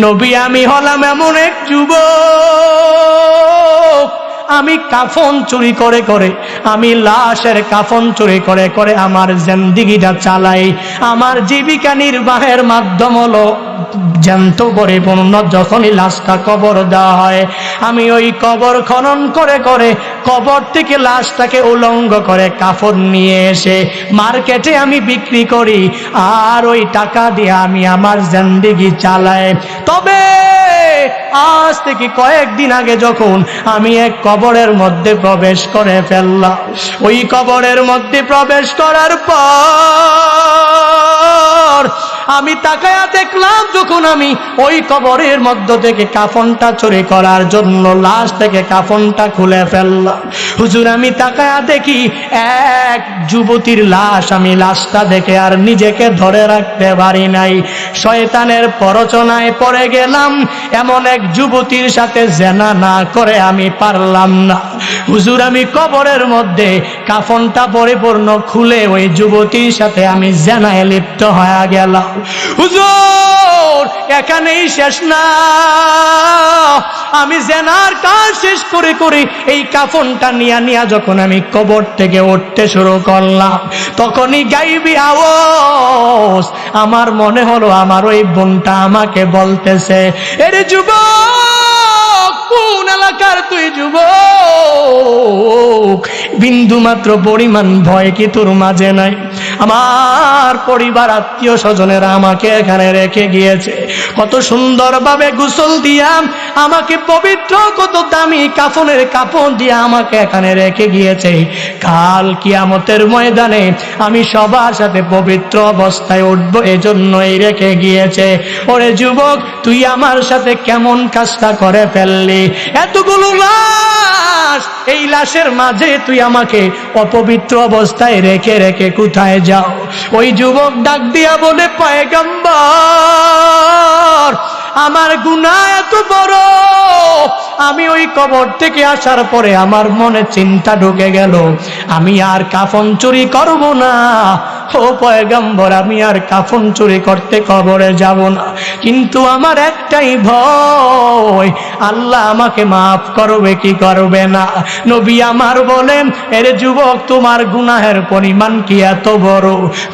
নবী আমি হলাম এমন এক যুবক, আমি কাফন চুরি করে করে, আমি লাশের কাফন চুরি করে করে আমার জিন্দেগিটা চালাই। আমার জীবিকা নির্বাহের মাধ্যম হলো জ্যান্ত পরিপূর্ণ যখনই লাশটা কবর দেওয়া হয়, আমি ওই কবর খনন করে করে কবর থেকে লাশটাকে উলঙ্গ করে কাফন নিয়ে এসে মার্কেটে আমি বিক্রি করি, আর ওই টাকা দিয়ে আমি আমার জিন্দেগি চালাই। তবে আজ থেকে কয়েকদিন আগে যখন আমি এক কবরের মধ্যে প্রবেশ করে ফেললাম, ওই কবরের মধ্যে প্রবেশ করার পর আমি তাকায়া দেখলাম, যখন আমি ওই কবরের মধ্য থেকে কাফনটা চুরি করার জন্য লাশ থেকে কাফনটা খুলে ফেললাম, হুজুর আমি তাকায়া দেখি এক যুবতীর লাশ। আমি লাশটা দেখে আর নিজেকে ধরে রাখতে পারি নাই, শয়তানের প্ররোচনায় পড়ে গেলাম। এমন এক যুবতীর সাথে জেনা না করে আমি পারলাম না। হুজুর আমি কবরের মধ্যে কাফনটা পরিপূর্ণ খুলে ওই যুবতীর সাথে আমি জেনায় লিপ্ত হয়ে গেলাম। হুজুর এখানেই শেষ না, আমি জেনার কাজ শেষ করে করে এই কাফনটা নিয়া যখন আমি কবর থেকে উঠতে শুরু করলাম, তখনই গাইবি আওয়াজ আমার মনে হলো আমার ওই বোনটা আমাকে বলতেছে, এরে যুবক, কোন এলাকার তুই যুবক? বিন্দু মাত্র পরিমাণ ভয় কি তোর মাঝে নাই? আমার পরিবার আত্মীয় স্বজনেরা আমাকে এখানে রেখে গিয়েছে, কত সুন্দরভাবে গোসল দিয়াম আমাকে পবিত্র, কত দামি কাফনের কাফন দিয়ে আমাকে এখানে রেখে গিয়েছে। কাল কিয়ামতের ময়দানে আমি সবার সাথে পবিত্র অবস্থায় উঠবো, এজন্যই রেখে গিয়েছে। ওরে যুবক, তুই আমার সাথে কেমন কাজটা করে ফেললি? এতগুলো লাশ, এই লাশের মাঝে তুই আমাকে অপবিত্র অবস্থায় রেখে রেখে কোথায় যাও? ওই যুবক ডাক দিয়া বলে, পয়গম্বর আমার গুনাহ এত বড়, আমি ওই কবর থেকে আসার পরে আমার মনে চিন্তা ঢুকে গেল আমি আর কাফন চুরি করব না। ও পয়গম্বর, আমি আর কাফন চুরি করতে কবরে যাব না, কিন্তু আমার একটাই ভয়, আল্লাহ আমাকে মাফ করবে কি করবে না? নবী আমার বলেন, এরে যুবক, তোমার গুনাহের পরিমাণ কি এত বড়?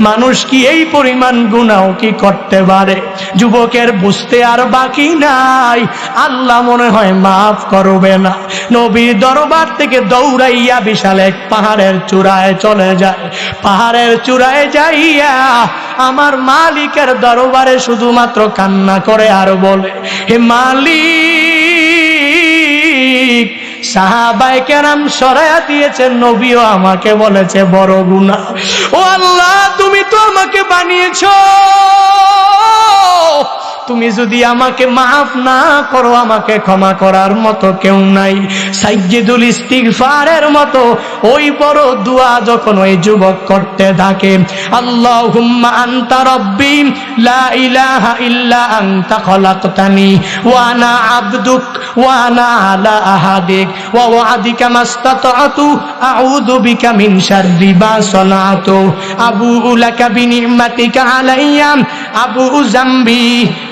মানুষ কি এই পরিমাণ গুনাহ কি করতে পারে? যুবকের বুঝতে আর বাকি নাই, আল্লাহ মনে হয় মাফ করবে না। নবীর দরবার থেকে দৌড়াইয়া বিশাল এক পাহাড়ের চূড়ায় চলে যায়। পাহাড়ের চূড়ায় যাইয়া আমার মালিকের দরবারে শুধুমাত্র কান্না করে আর বলে, হে মালিক, সাহাবায়ে কেরাম সরায়া দিয়েছেন, নবীও আমাকে বলেছে বড় গুনাহ। ও আল্লাহ, তুমি তো আমাকে বানিয়েছো, তুমি যদি আমাকে মাফ না করো, আমাকে ক্ষমা করার মতো কেউ নাই। সাইয়্যিদুল ইস্তিগফারের মতো ওই বড় দোয়া যখন ওই যুবক করতে থাকে, আল্লাহুম্মা আনতা রাব্বি লা ইলাহা ইল্লা আনতা খলাকতানি ওয়া আনা আবদুক ওয়া আনা আলা আহাদিক ওয়া ওয়াদিকা মাসতাতু আউযু বিকা মিন শাররি মা সানাতু আবুউ লাকা বিনি'মাতিকা আলাইয়া আবুউ যামবি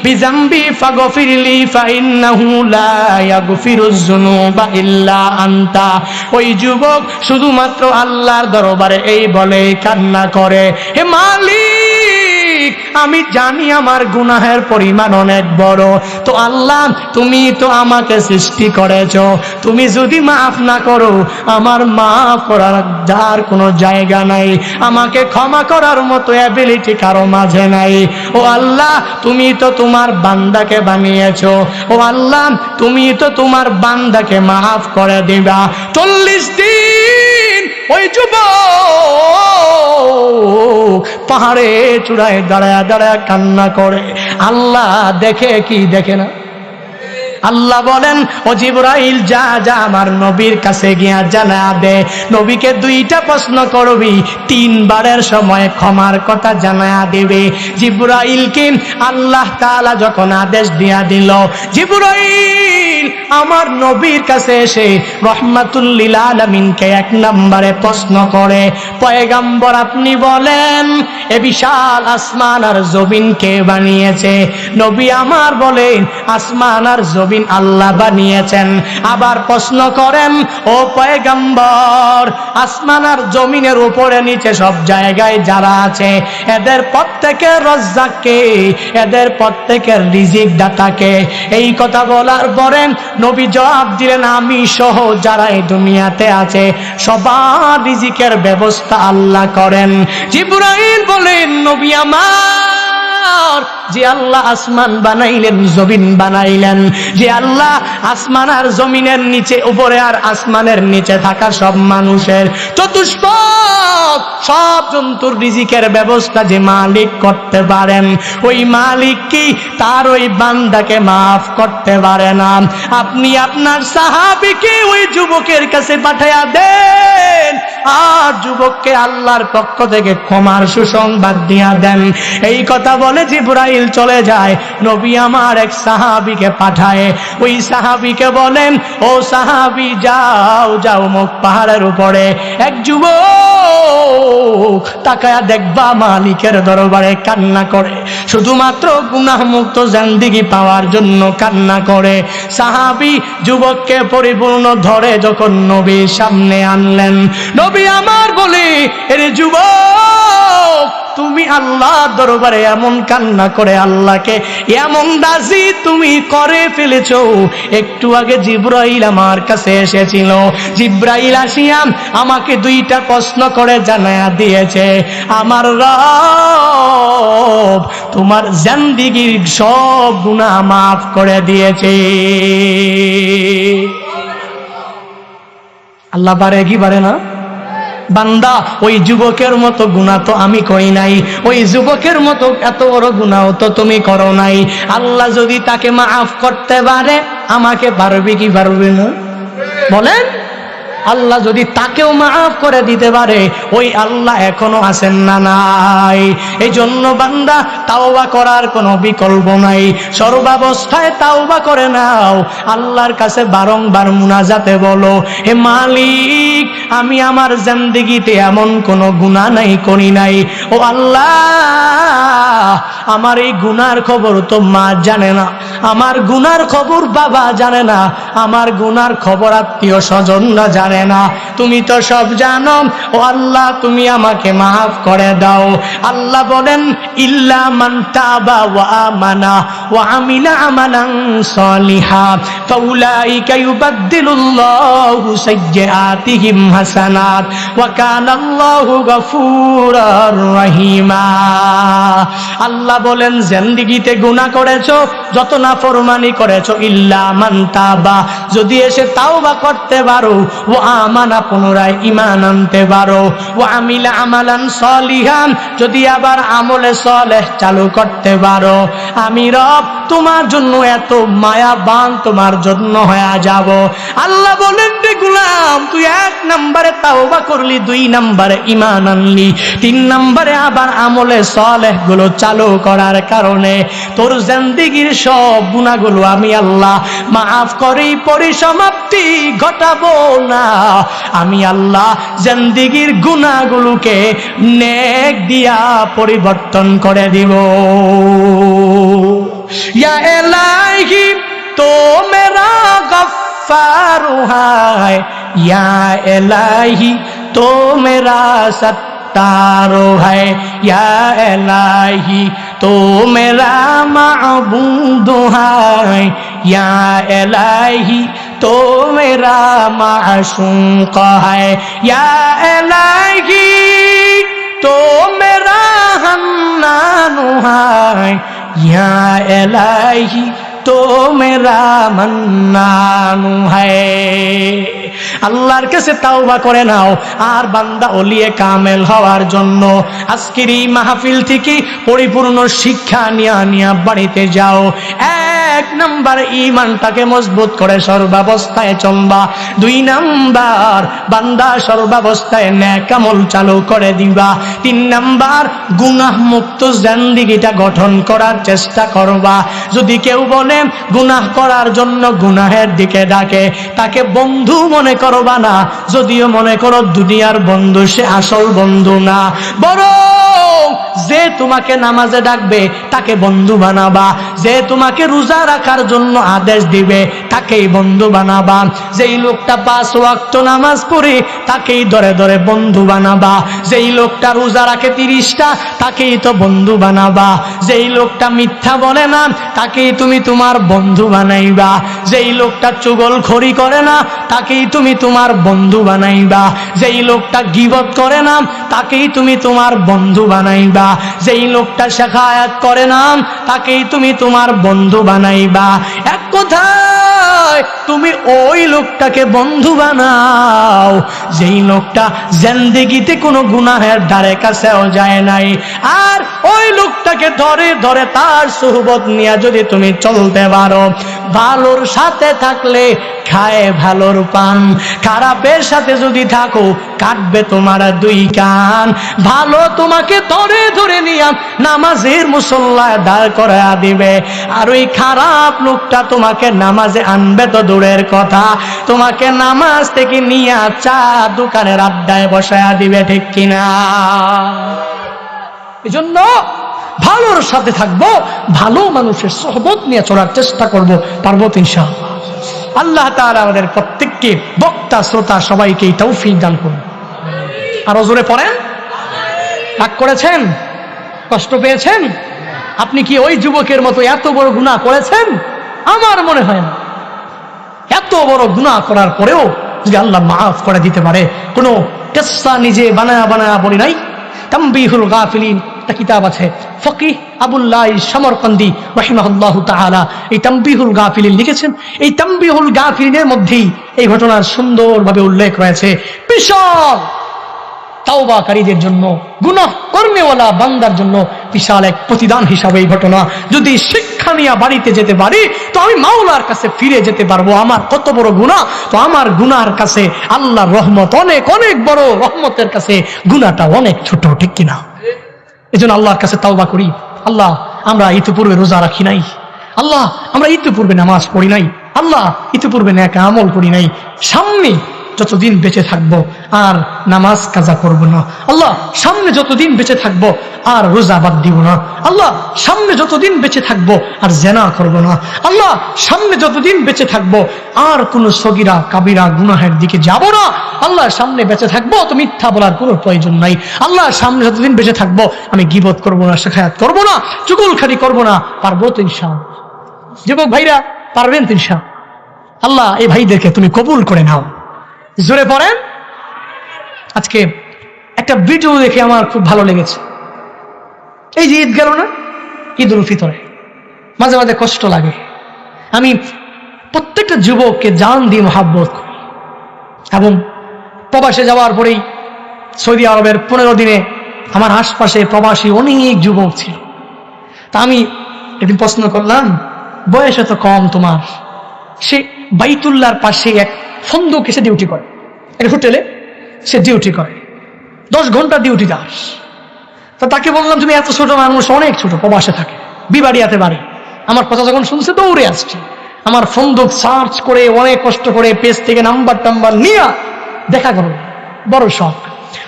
বিজামবি ফাগফিরলি ফাইন্নাহু লা ইয়াগফিরুয যুনুবা ইল্লা আনতা। ওই যুবক শুধুমাত্র আল্লাহর দরবারে এই বলে কান্না করে, হে মালিক, আমি জানি আমার গুনাহের পরিমাণ অনেক বড়, তো আল্লাহ তুমি তো আমাকে সৃষ্টি করেছো, তুমি যদি মাফ না করো, আমার মাফ করার যার কোনো জায়গা নাই, আমাকে ক্ষমা করার মতো অ্যাবিলিটি কারো মাঝে নাই। ও আল্লাহ, তুমি তো তোমার বান্দাকে বানিয়েছো, ও আল্লাহ তুমি তো তোমার বান্দাকে মাফ করে দিবা। 40 দিন ওই যুবক পাহাড়ে চূড়ায় দাঁড়ায় দাঁড়ায় কান্না করে। আল্লাহ দেখে কি দেখে না? আল্লাহ বলেন, ও জিবরাইল যা যা আমার নবীর কাছে গিয়া জানা দে, নবীকে দুইটা প্রশ্ন করবি, তিনবারের সময় ক্ষমার কথা জানা দিবে। জিবরাইলকে আল্লাহ তাআলা যখন আদেশ দিয়া দিল, জিবরাইল আমার নবীর কাছে এসে রহমাতুল লিল আলামিনকে এক নম্বরে প্রশ্ন করে, পয়গম্বর আপনি বলেন এ বিশাল আসমান আর জমিন কে বানিয়েছে? নবী আমার বলেন, আসমান আর জমিন আল্লাহ বানিয়েছেন। আবার প্রশ্ন করেন, ও পয়গম্বর আসমান আর জমিনের উপরে নিচে সব জায়গায় যারা আছে এদের প্রত্যেকের রাজ্জাক কে? এদের প্রত্যেকের রিজিক দাতা কে? এই কথা বলার পরে নবী জবাব দিলেন, আমি সহ যারা এই দুনিয়াতে আছে সবার রিজিকের ব্যবস্থা আল্লাহ করেন। জিবরাইল বলেন, নবী আমার, যে আল্লাহ আসমান বানাইলেন জমিন বানাইলেন, যে আল্লাহ আসমান আর জমিনের নিচে উপরে আর আসমানের নিচে থাকা সব মানুষের চতুষ্পদ সব জন্তুর রিজিকের ব্যবস্থা যে মালিক করতে পারেন, ওই মালিক কি তার ওই বান্দাকে মাফ করতে পারে না? আপনি আপনার সাহাবীকে ওই যুবকের কাছে পাঠাইয়া দেন, আর যুবককে আল্লাহর পক্ষ থেকে ক্ষমার সুসংবাদ দিয়া দেন। এই কথা বলে জিবরাইল চলে যায়। নবী আমার এক সাহাবীকে পাঠায়, ওই সাহাবীকে বলেন, ও সাহাবী যাও যাও মুখ পাহাড়ের উপরে এক যুবক তাকায়া দেখবা মালিকের দরবারে কান্না করে, শুধুমাত্র গুনাহ মুক্ত জিন্দেগি পাওয়ার জন্য কান্না করে। সাহাবী যুবককে পরিপূর্ণ ধরে যখন নবীর সামনে আনলেন, নবী আমার বলে, এরে যুবক তুমি আল্লাহর দরবারে এমন কান্না করে আল্লাহকে এমন রাজি তুমি করে ফেলেছো। একটু আগে জিবরাইল আমার কাছে এসেছিল, জিবরাইল আসিয়া আমাকে দুইটা প্রশ্ন করে জানায়া দিয়েছে, আমার রব তোমার জিন্দেগীর সব গুনাহ মাফ করে দিয়েছে। আল্লাহ পারে কি পারে না? বান্দা ওই যুবকের মতো গুনাহ তো আমি করি নাই, ওই যুবকের মতো এত বড় গুনাহ তো তুমি করো নাই। আল্লাহ যদি তাকে মাফ করতে পারে, আমাকে পারবে কি পারবে না? বলেন, আল্লাহ যদি তাকেও মাফ করে দিতে পারে, ওই আল্লাহ এখনো আছেন না নাই? এই জন্য বান্দা তাওবা করার কোনো বিকল্প নাই, সর্বাবস্থায় তাওবা করে নাও। আল্লাহর কাছে বারংবার মুনাজাতে বলো, হে মালিক আমি আমার জিন্দেগিতে এমন কোনো গুনাহ নাই করি নাই, ও আল্লাহ আমার এই গুনার খবর তো মা জানে না, আমার গুনার খবর বাবা জানে না, আমার গুনার খবর আত্মীয় স্বজনরা জানে না, তুমি তো সব জানো। ও আল্লাহ তুমি আমাকে মাফ করে দাও। আল্লাহ বলেন, ইল্লা মান তাবা ওয়া আমানা ওয়া আমিলা আমালান সালিহা ফাউলাইকা ইউবাদদিলুল্লাহু সাইয়্যাতিহিম হাসানাত ওয়া কানাল্লাহু গফুরার রহিমা। আল্লাহ বলেন, জিন্দেগিতে গুনাহ করেছো, যত নাফরমানি করেছো, ইল্লা মান তাবা যদি এসে তাওবা করতে পারো, ও আমানা পুনরায় ঈমান আনতে পারো, ও আমিলা আমালান সালিহান যদি আবার আমলে সালেহ চালু করতে পারো, আমি রব তোমার জন্য এত মায়াবান তোমার জন্য হয়ে যাব। আল্লাহ বলেন, রে গোলাম তুই এক নম্বরে তাওবা করলি, দুই নম্বরে ঈমান আনলি, তিন নম্বরে আবার আমলে সালেহ গুলো চালু করার কারণে তোর জিন্দেগীর সব গুনাহগুলো আমি আল্লাহ মাফ করে পরিসমাপ্তি ঘটাবো না। আমি আল্লাহ জিন্দেগীর গুনাহগুলোকে নেক দিয়া পরিবর্তন করে দিব। ইয়া ইলাহি তো মেরা গফফার है, या इलाही तो मेरा सत्तारो है, या इलाही तो मेरा माबूद है, या इलाही तो मेरा माशूक है, या इलाही तो मेरा हन्नान है, या इलाही तो मेरा मन्नान है। আল্লাহর কাছে তাওবা করে নাও। আর বান্দা ওলিয়ে কামেল হওয়ার জন্য আজকের এই মাহফিল থেকে পরিপূর্ণ শিক্ষা নিয়া বাড়িতে যাও। এক নাম্বার ঈমানটাকে মজবুত করে সর্বাবস্থায় চলবা। 2 নাম্বার বান্দা সর্বাবস্থায় নেক আমল চালু করে দিবা। 3 নাম্বার গুনাহ মুক্ত জিন্দেগিটা গঠন করার চেষ্টা করবা। যদি কেউ বলে গুনাহ করার জন্য গুনাহের দিকে ডাকে, তাকে বন্ধু মনে করবা না। যদিও মনে করো দুনিয়ার বন্ধু, সে আসল বন্ধু না, বরং যে তোমাকে নামাজে ডাকবে তাকে বন্ধু বানাবা। যে তোমাকে রোজা রাখার জন্য আদেশ দিবে তাকেই বন্ধু বানাবা। যেই লোকটা 5 ওয়াক্ত নামাজ পড়ে তাকেই ধরে ধরে বন্ধু বানাবা। যেই লোকটা রোজা রাখে 30টা তাকেই তো বন্ধু বানাবা। যেই লোকটা মিথ্যা বলে না তাকেই তুমি তোমার বন্ধু বানাইবা। যেই লোকটা চুগলখড়ি করে না তাকেই তুমি তোমার বন্ধু বানাইবা। যেই লোকটা গীবত করে না তাকেই তুমি তোমার বন্ধু বানাইবা। যেই লোকটা শিকায়াত করে না তাকেই তুমি তোমার বন্ধু বানাইবা। এক কথায় তুমি ওই লোকটাকে বন্ধু বানাও যেই লোকটা জিন্দেগিতে কোনো গুনাহের ধারে কাছেও যায় নাই। আর ওই লোকটাকে ধরে ধরে তার সুহবত নিয়ে যদি তুমি চলতে পারো, ভালোর সাথে থাকলে খায় ভালোর পান, খারাপের সাথে যদি থাকো কাটবে তোমার 2 কান। ভালো তোমাকে ধরে ধরে নিয়ে নামাজের মুসল্লায় দাঁড় করায়া দিবে, আর ওই খারাপ লোকটা তোমাকে নামাজে আনবে তো দূরের কথা, তোমাকে নামাজ থেকে নিয়ে চা দোকানের আড্ডায় বসায়া দিবে, ঠিক কিনা? এজন্য ভালোর সাথে থাকবো, ভালো মানুষের সোহবত নিয়ে চলার চেষ্টা করবো, পারবো তো ইনশাআল্লাহ। আল্লাহ তাআলা আমাদের প্রত্যেককে, বক্তা শ্রোতা সবাইকে তৌফিক দান করুন। আর জোরে পড়েন। রাগ করেছেন? কষ্ট পেয়েছেন? আপনি কি ওই যুবকের মতো এত বড় গুনাহ করেছেন? আমার মনে হয় না। এত বড় গুনাহ করার পরেও যদি আল্লাহ মাফ করে দিতে পারে, কোনো কিসসা নিজে বানায়া বানায়া বলি নাই। তামবিহুল গাফিলিন একটা কিতাব আছে, ফকিহ আবুল্লাহ সমরকন্দি রাহিমাহুল্লাহু তাআলা এই তামবিহুল গাফিলিন লিখেছেন। এই তামবিহুল গাফিলিনের মধ্যেই এই ঘটনার সুন্দরভাবে উল্লেখ রয়েছে। বিশাল তাওবাকারীদের জন্য, গুনাহ কর্মেওয়ালা বান্দার জন্য বিশাল এক প্রতিদান হিসাবে এই ঘটনা। যদি শিক্ষা নিয়ে বাড়িতে যেতে পারি তো আমি মাওলার কাছে ফিরে যেতে পারবো। আমার কত বড় গুনাহ, তো আমার গুনার কাছে আল্লাহর রহমত অনেক অনেক বড়, রহমতের কাছে গুনাহটা অনেক ছোট, ঠিক কিনা? এজন্য আল্লাহর কাছে তাওবা করি। আল্লাহ, আমরা ইতিপূর্বে রোজা রাখি নাই, আল্লাহ আমরা ইতিপূর্বে নামাজ পড়ি নাই, আল্লাহ ইতিপূর্বে নেক আমল করি নাই, সামনে যতদিন বেঁচে থাকবো আর নামাজ কাজা করব না, আল্লাহ সামনে যতদিন বেঁচে থাকবো আর রোজা বাদ দিব না, আল্লাহ সামনে যতদিন বেঁচে থাকবো আর জেনা করব না, আল্লাহ সামনে যতদিন বেঁচে থাকবো আর কোনো সগীরা কাবিরা গুনাহের দিকে যাব না, আল্লাহ সামনে বেঁচে থাকবো তো মিথ্যা বলার কোনো প্রয়োজন নাই, আল্লাহ সামনে যতদিন বেঁচে থাকবো আমি গীবত করব না, শিকায়াত করব না, চুগলখড়ি করব না, পারবো তো ইনশাআল্লাহ? যুবক ভাইরা পারবেন তো ইনশাআল্লাহ? আল্লাহ এই ভাইদেরকে তুমি কবুল করে নাও। জোরে পড়েন। আজকে একটা ভিডিও দেখে আমার খুব ভালো লেগেছে। এই যে ঈদ গেল না, ঈদুল ফিতরে মাঝে মাঝে কষ্ট লাগে। আমি প্রত্যেকটা যুবককে জান দিয়ে মহাব্বত করি, এবং প্রবাসে যাওয়ার পরেই সৌদি আরবের 15 দিনে আমার আশপাশে প্রবাসী অনেক যুবক ছিল। তা আমি একদিন প্রশ্ন করলাম, বয়স এত কম তোমার? সে বাইতুল্লাহর পাশে এক ফন্দকে সে ডিউটি করে, এক হোটেলে সে ডিউটি করে, 10 ঘন্টা ডিউটি তার। তা তাকে বললাম, তুমি এত ছোট মানুষ, অনেক ছোট, প্রবাসে থাকে, বিবাড়িয়াতে বাড়ি। আমার কথা যখন শুনছে দৌড়ে আসছে, আমার ফন্দক সার্চ করে অনেক কষ্ট করে পেজ থেকে নাম্বার টাম্বার নিয়ে দেখা করো, বড় শখ।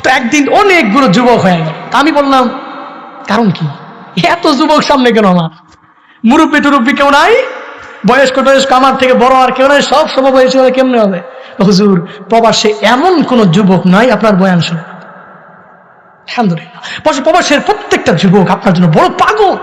তো একদিন অনেকগুলো যুবক হয়ে গেল। আমি বললাম, কারণ কি এত যুবক সামনে কেন? আমার মুরব্বী টুরব্বী কেউ নাই, বয়স্ক টয়স্ক আমার থেকে বড় আর কেউ নাই, সব সমবয়সী হলে কেমনে হবে? হুজুর, প্রবাসে এমন কোন যুবক নাই আপনার বয়ান শুনে। আলহামদুলিল্লাহ, প্রবাসের প্রত্যেকটা যুবক আপনার জন্য বড় পাগল।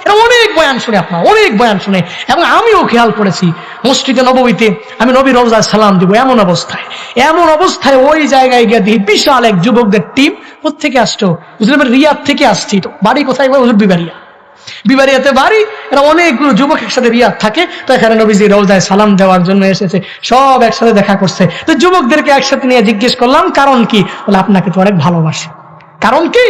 এরা অনেক বয়ান শুনে, আপনার অনেক বয়ান শুনে। এবং আমিও খেয়াল করেছি, মসজিদে নববীতে আমি নবীর রওজায় সালাম দিব, এমন অবস্থায় ওই জায়গায় গিয়ে দেখি বিশাল এক যুবকদের টিম। কোথেকে আসতো? হুজুর আমি রিয়াদ থেকে আসছি। তো বাড়ি কোথায়? হুজুর বিবাড়িয়াতে বাড়ি। এরা অনেকগুলো যুবক একসাথে রিয়াদ থাকে। তো এখানে নবীজি রওজায় সালাম দেওয়ার জন্য এসেছে, সব একসাথে দেখা করছে। তো যুবকদেরকে একসাথে নিয়ে জিজ্ঞেস করলাম, কারণ কি? বলে, আপনাকে তো অনেক ভালোবাসে। কারণ কি?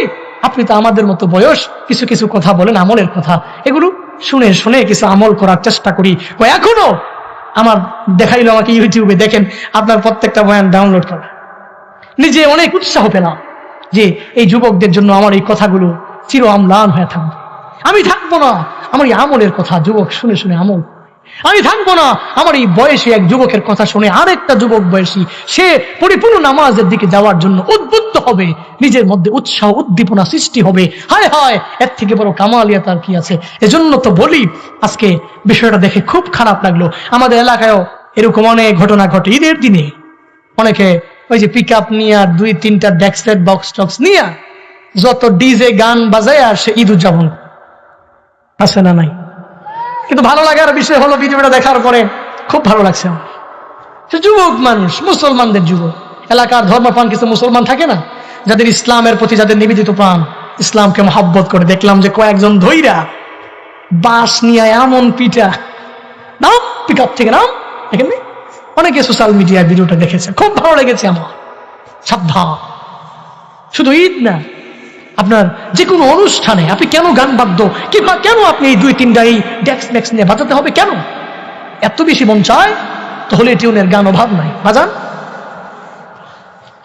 আপনি তো আমাদের মতো বয়স, কিছু কিছু কথা বলেন আমলের কথা, এগুলো শুনে শুনে কিছু আমল করার চেষ্টা করি। এখনো আমার দেখাইলো আমাকে ইউটিউবে, দেখেন আপনার প্রত্যেকটা বয়ান ডাউনলোড করা। নিজে অনেক উৎসাহ পেলাম যে এই যুবকদের জন্য আমার এই কথাগুলো চির অম্লান হয়ে থাকবে। আমি থাকবো না আমার এই আমলের কথা যুবক শুনে শুনে আমল, আমি থাকবো না আমার এই বয়সী এক যুবকের কথা শুনে আরেকটা যুবক বয়সী সে পরিপূর্ণ নামাজের দিকে যাওয়ার জন্য উদ্বুদ্ধ হবে, নিজের মধ্যে উৎসাহ উদ্দীপনা সৃষ্টি হবে। হায় হায়, এর থেকে বড় কামালিয়াত আর কি আছে? এজন্য তো বলি, আজকে বিষয়টা দেখে খুব খারাপ লাগলো। আমাদের এলাকায়ও এরকম অনেক ঘটনা ঘটে। ঈদের দিনে অনেকে ওই যে পিক আপ নিয়ে আর 2-3টা ডেক্সেট বক্স টক্স নিয়ে যত ডিজে গান বাজায় আর সে ঈদ উদযাপন আছে না নাই? কিন্তু ভালো লাগার বিষয় হলো ভিডিওটা দেখার পরে খুব ভালো লাগছে আমার। যুবক মানুষ, মুসলমানদের যুবক, এলাকার ধর্মপ্রাণ কিছু মুসলমান থাকে না, যাদের ইসলামের প্রতি যাদের নিবেদিত প্রাণ, ইসলামকে মহব্বত করে, দেখলাম যে কয়েকজন ধৈরা বাঁশ নিয়ে এমন পিটা, নাম পিক আপ থেকে নাম, দেখেন অনেকে সোশ্যাল মিডিয়ায় ভিডিওটা দেখেছে, খুব ভালো লেগেছে আমার। সাবধান, শুধু ঈদ না, আপনার যে কোনো অনুষ্ঠানে আপনি কেন গান বাদ্য কিংবা কেন আপনি এই 2-3টা এই ডেক্স ম্যাক্স নিয়ে বাজাতে হবে কেন? এত বেশি মন চায় তাহলে টিউনের গান অভাব নাই, বাজান।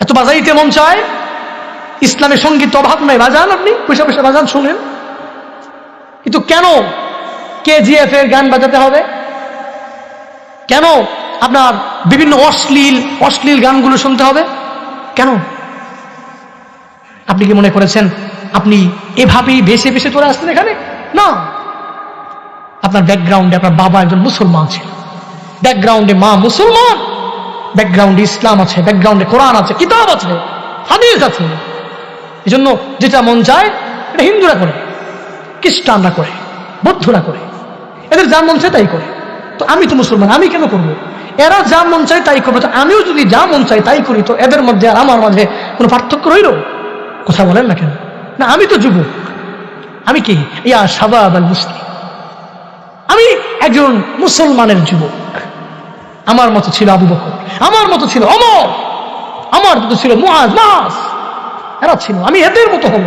এত বাজাইতে মন চায়, ইসলামের সঙ্গীত অভাব নাই, বাজান। আপনি পয়সা পয়সা বাজান, শুনেন। কিন্তু কেন KGF এর গান বাজাতে হবে? কেন আপনার বিভিন্ন অশ্লীল গানগুলো শুনতে হবে কেন? আপনি কি মনে করেছেন আপনি এভাবেই ভেসে ভেসে চলে আসছেন এখানে? না, আপনার ব্যাকগ্রাউন্ডে আপনার বাবা একজন মুসলমান ছিল, ব্যাকগ্রাউন্ডে মা মুসলমান, ব্যাকগ্রাউন্ডে ইসলাম আছে, ব্যাকগ্রাউন্ডে কোরআন আছে, কিতাব আছে, হাদিস আছে। এই জন্য যেটা মন চায় এটা হিন্দুরা করে, খ্রিস্টানরা করে, বৌদ্ধরা করে, এদের যা মন চায় তাই করে। তো আমি তো মুসলমান, আমি কেন করবো? এরা যা মন চায় তাই করবে, তো আমিও যদি যা মন চাই তাই করি, তো এদের মধ্যে আর আমার মাঝে কোনো পার্থক্য রইল? কথা বলেন না কেন? না, আমি তো যুবক, আমি কি ইয়া শাবাব আল মুসলিম, আমি একজন মুসলমানের যুবক। আমার মতো ছিল আবু বকর, আমার মতো ছিল ওমর, আমার মতো ছিল মুআজ, মাস, এরা ছিল। আমি এদের মতো হব,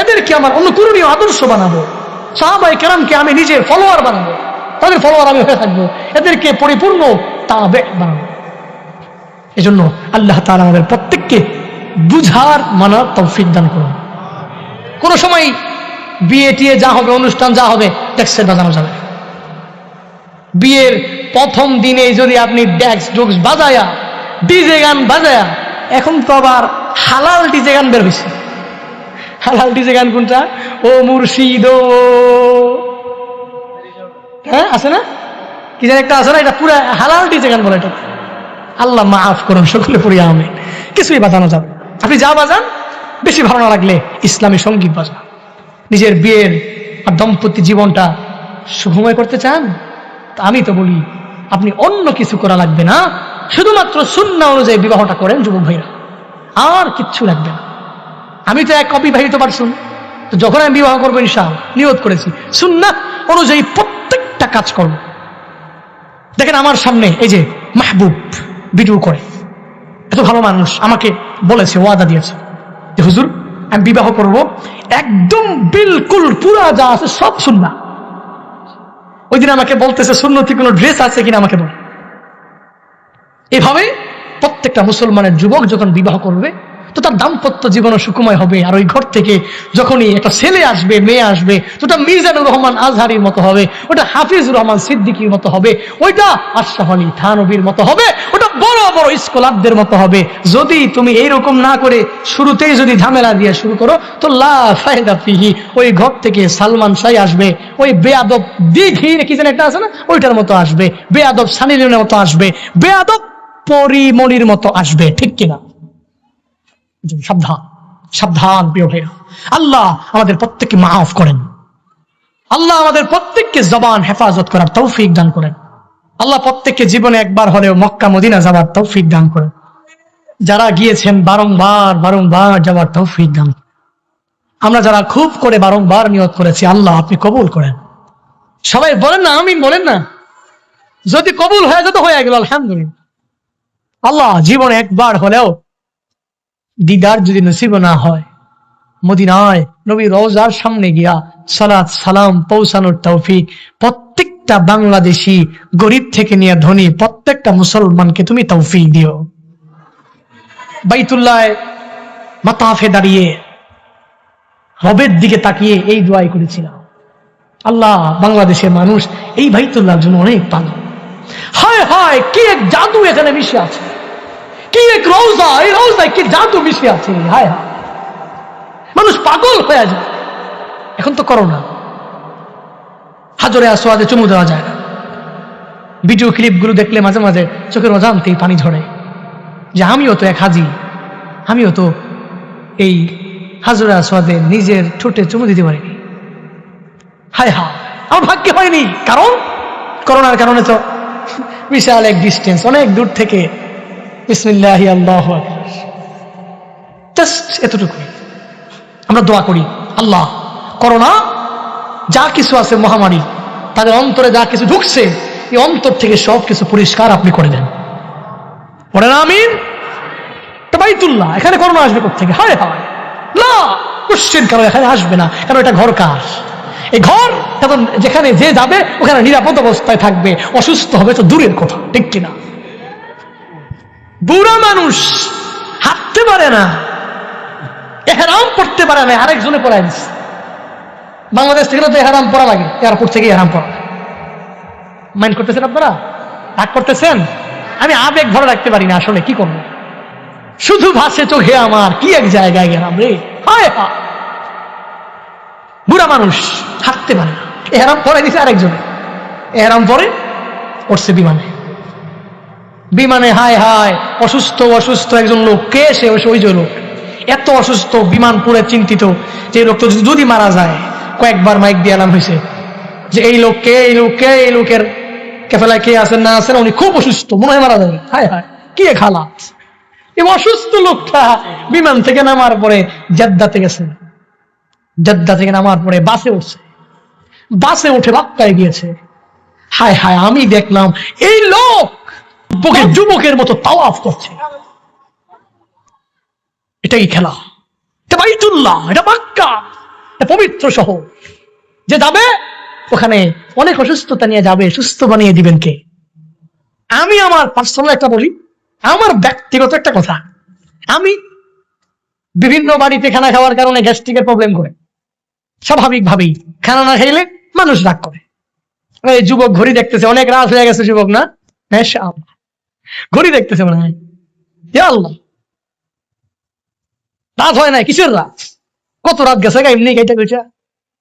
এদেরকে আমার অনুকরণীয় আদর্শ বানাবো, সাহাবায়ে কেরামকে আমি নিজের ফলোয়ার বানাবো, তাদের ফলোয়ার আমি হয়ে থাকবো, এদেরকে পরিপূর্ণ তাবে বানাবো। এজন্য আল্লাহ তাআলা আমাদের প্রত্যেককে বুঝার মানার তৌফিক দান করুন। কোনো সময় বিয়ে টিয়ে যা হবে, অনুষ্ঠান যা হবে, ডেক্সের বাজানো যাবে। বিয়ের প্রথম দিনে যদি আপনি ডেক্স ডুক্স বাজায়া, ডিজে গান বাজায়া, এখন তো আবার হালাল ডিজে গান বের হয়েছে। হালাল ডিজে গান কোনটা? ও মুর্শিদ, হ্যাঁ আছে না, কি যেন একটা আছে না, এটা পুরো হালাল ডিজে গান বলে। এটা আল্লাহ মাফ করুন, সকলে পড়িয়া আমি কিছুই বাজানো যাবে। আপনি যা বাজান, বেশি ভালো না লাগলে ইসলামী সঙ্গীত বাজান। নিজের বিয়ের আর দাম্পত্য জীবনটা সুখময় করতে চান? তা আমি তো বলি আপনি অন্য কিছু করা লাগবে না, শুধুমাত্র সুন্নাহ অনুযায়ী বিবাহটা করেন যুবক ভাইরা, আর কিচ্ছু লাগবে না। আমি তো এক অবিবাহিত পারসন, তো যখন আমি বিবাহ করবো ইনশাআল্লাহ নিয়ত করেছি সুন্নাহ অনুযায়ী প্রত্যেকটা কাজ করব। দেখেন আমার সামনে এই যে মাহবুব ভিডিও করে, এত ভালো মানুষ, আমাকে বলেছে, ওয়াদা দিয়েছে যে হুজুর আমি বিবাহ করব, একদম বিলকুল পুরা যা আছে সব সুন্নাহ। ওই দিন আমাকে বলতেছে সুন্নতি কোনো ড্রেস আছে কিনা আমাকে বল। এভাবে প্রত্যেকটা মুসলমানের যুবক যখন বিবাহ করবে তো তার দাম্পত্য জীবন সুখময় হবে। আর ওই ঘর থেকে যখনই একটা ছেলে আসবে, মেয়ে আসবে, তো ওটা মিজানুর রহমান আজহারির মতো হবে, ওটা হাফিজুর রহমান সিদ্দিকীর মতো হবে, ওইটা আশরাফ আলী থানভীর মতো হবে, ওটা বড় বড় স্কলারদের মতো হবে। যদি তুমি এইরকম না করে শুরুতেই যদি ঝামেলা দিয়ে শুরু করো তো লা ফায়দা ফিহি, ওই ঘর থেকে সালমান শাহ আসবে, ওই বেয়াদব দিঘি কি যেন একটা আছে না, ওইটার মতো আসবে, বেয়াদব সানি লিওনের মতো আসবে, বেয়াদব পরিমণির মতো আসবে, ঠিক কিনা? সাবধান, সাবধান প্রিয় ভাইরা। আল্লাহ আমাদের প্রত্যেককে মাফ করেন, আল্লাহ আমাদের প্রত্যেককে জবান হেফাজত করার তৌফিক দান করেন, আল্লাহ প্রত্যেককে জীবনে একবার হলেও মক্কা মদিনা যাওয়ার তৌফিক দান করেন, যারা গিয়েছেন বারংবার বারংবার যাওয়ার তৌফিক দান। আমরা যারা খুব করে বারংবার নিয়ত করেছি, আল্লাহ আপনি কবুল করেন। সবাই বলেন না আমিন, বলেন না। যদি কবুল হয়ে যেত হয়ে গেল আলহামদুলিল্লাহ। আল্লাহ জীবনে একবার হলেও দিদার যদি নসিব না হয়, মদিনায় নবী রওজার সামনে গিয়া সালাত সালাম পৌঁছানোর তৌফিক প্রত্যেকটা বাংলাদেশি, গরিব থেকে নিয়ে ধনী প্রত্যেকটা মুসলমানকে তুমি তৌফিক দিও। বাইতুল্লাহ মাতাফে দাঁড়িয়ে রবের দিকে তাকিয়ে এই দোয়াই করেছিলাম, আল্লাহ বাংলাদেশের মানুষ এই বাইতুল্লাহর জন্য অনেক পাগল। হায় হায়, কি এক জাদু এখানে মিশে আছে, কি এক রওজা, এই রওজায় কি জাদু মিশে আছে। হায় হায়, মানুষ পাগল হয়ে যায়। এখন তো করোনা, হাজরে আসওয়াদে চুমু দেওয়া যায় না। ভিডিও ক্লিপ গুলো দেখলে মাঝে মাঝে চোখের অজান্তেই পানি ঝরে, যে আমিও তো এক হাজি, আমিও তো এই হাজরে আসওয়াদে নিজের ঠোঁটে চুমু দিতে পারিনি। হায় হায়, আমার ভাগ্যে হয়নি, কারণ করোনার কারণে তো বিশাল এক ডিস্টেন্স, অনেক দূর থেকে বিসমিল্লাহি আল্লাহু আকবার, জাস্ট এতটুকুই আমরা দোয়া করি। আল্লাহ, করোনা যা কিছু আছে মহামারী, তাদের অন্তরে যা কিছু ঢুকছে, এই অন্তর থেকে সব কিছু পরিষ্কার আপনি করে দেন। পড়ে না আমিন। বাইতুল্লাহ, এখানে করোনা আসবে কোথেকে? হায় হায়, না কোশ্চেন কারো এখানে আসবে না, কারণ এটা ঘর কার? এই ঘর এখন যেখানে যে যাবে ওখানে নিরাপদ অবস্থায় থাকবে, অসুস্থ হবে তো দূরের কথা, ঠিক কিনা? বুড়া মানুষ হাঁটতে পারে না, এহরাম পড়তে পারে না, আরেকজনে পড়ায় দিচ্ছে। বাংলাদেশ থেকে তো এহরাম পড়া লাগে, এয়ারপোর্ট থেকে এহরাম পড়া। মাইন্ড করতেছেন আপনারা? রাগ করতেছেন? আমি আবেগ ধরে রাখতে পারি না, আসলে কি করবো, শুধু ভাসে চোখে আমার, কি এক জায়গায় গেলাম রে। হায় হায়, বুড়া মানুষ হাঁটতে পারে না, এহরাম পড়াই দিছে আরেকজনে, এহরাম পরে উঠছে বিমানে। বিমানে হায় হায়, অসুস্থ অসুস্থ একজন লোক, কে সে? ওই যে লোক এত অসুস্থ, বিমান পুরো চিন্তিত যে এই লোকটা যদি মারা যায়। কয়েকবার মাইক দিয়ে এলাম হয়েছে যে এই লোককে, এই লোককে, এই লোকের কেফেলায় কে আছেন না আছেন, উনি খুব অসুস্থ, মনে হয় মারা যাবে। হায় হায়, কি এক হালাত। এই অসুস্থ লোকটা বিমান থেকে নামার পরে জেদ্দাতে গেছে, জেদ্দা থেকে নামার পরে বাসে উঠছে, বাসে উঠে বাক্কায় গিয়েছে। হায় হায়, আমি দেখলাম এই লোক যুবকের মতো তাওয়াফ করছে। এটাই খেলা, এটা বাইতুল্লাহ, এটা মক্কা, এটা পবিত্র শহর। যে যাবে ওখানে অনেক অসুস্থতা নিয়ে যাবে, সুস্থ বানিয়ে দিবেন কে? আমি আমার পার্সোনাল একটা বলি, আমার ব্যক্তিগত একটা কথা, আমি বিভিন্ন বাড়িতে খানা খাওয়ার কারণে গ্যাস্ট্রিকের প্রবলেম করে, স্বাভাবিকভাবেই খানা না খাইলে মানুষ রাগ করে। এই যুবক ঘড়ি দেখতেছে, অনেক রাত হয়ে গেছে যুবক না, ঘড়ি দেখতেছে, মনে হয় আল্লাহ রাত হয় নাই, কিসের রাত, কত রাত গেছে, এমনি গাইটা গেছে,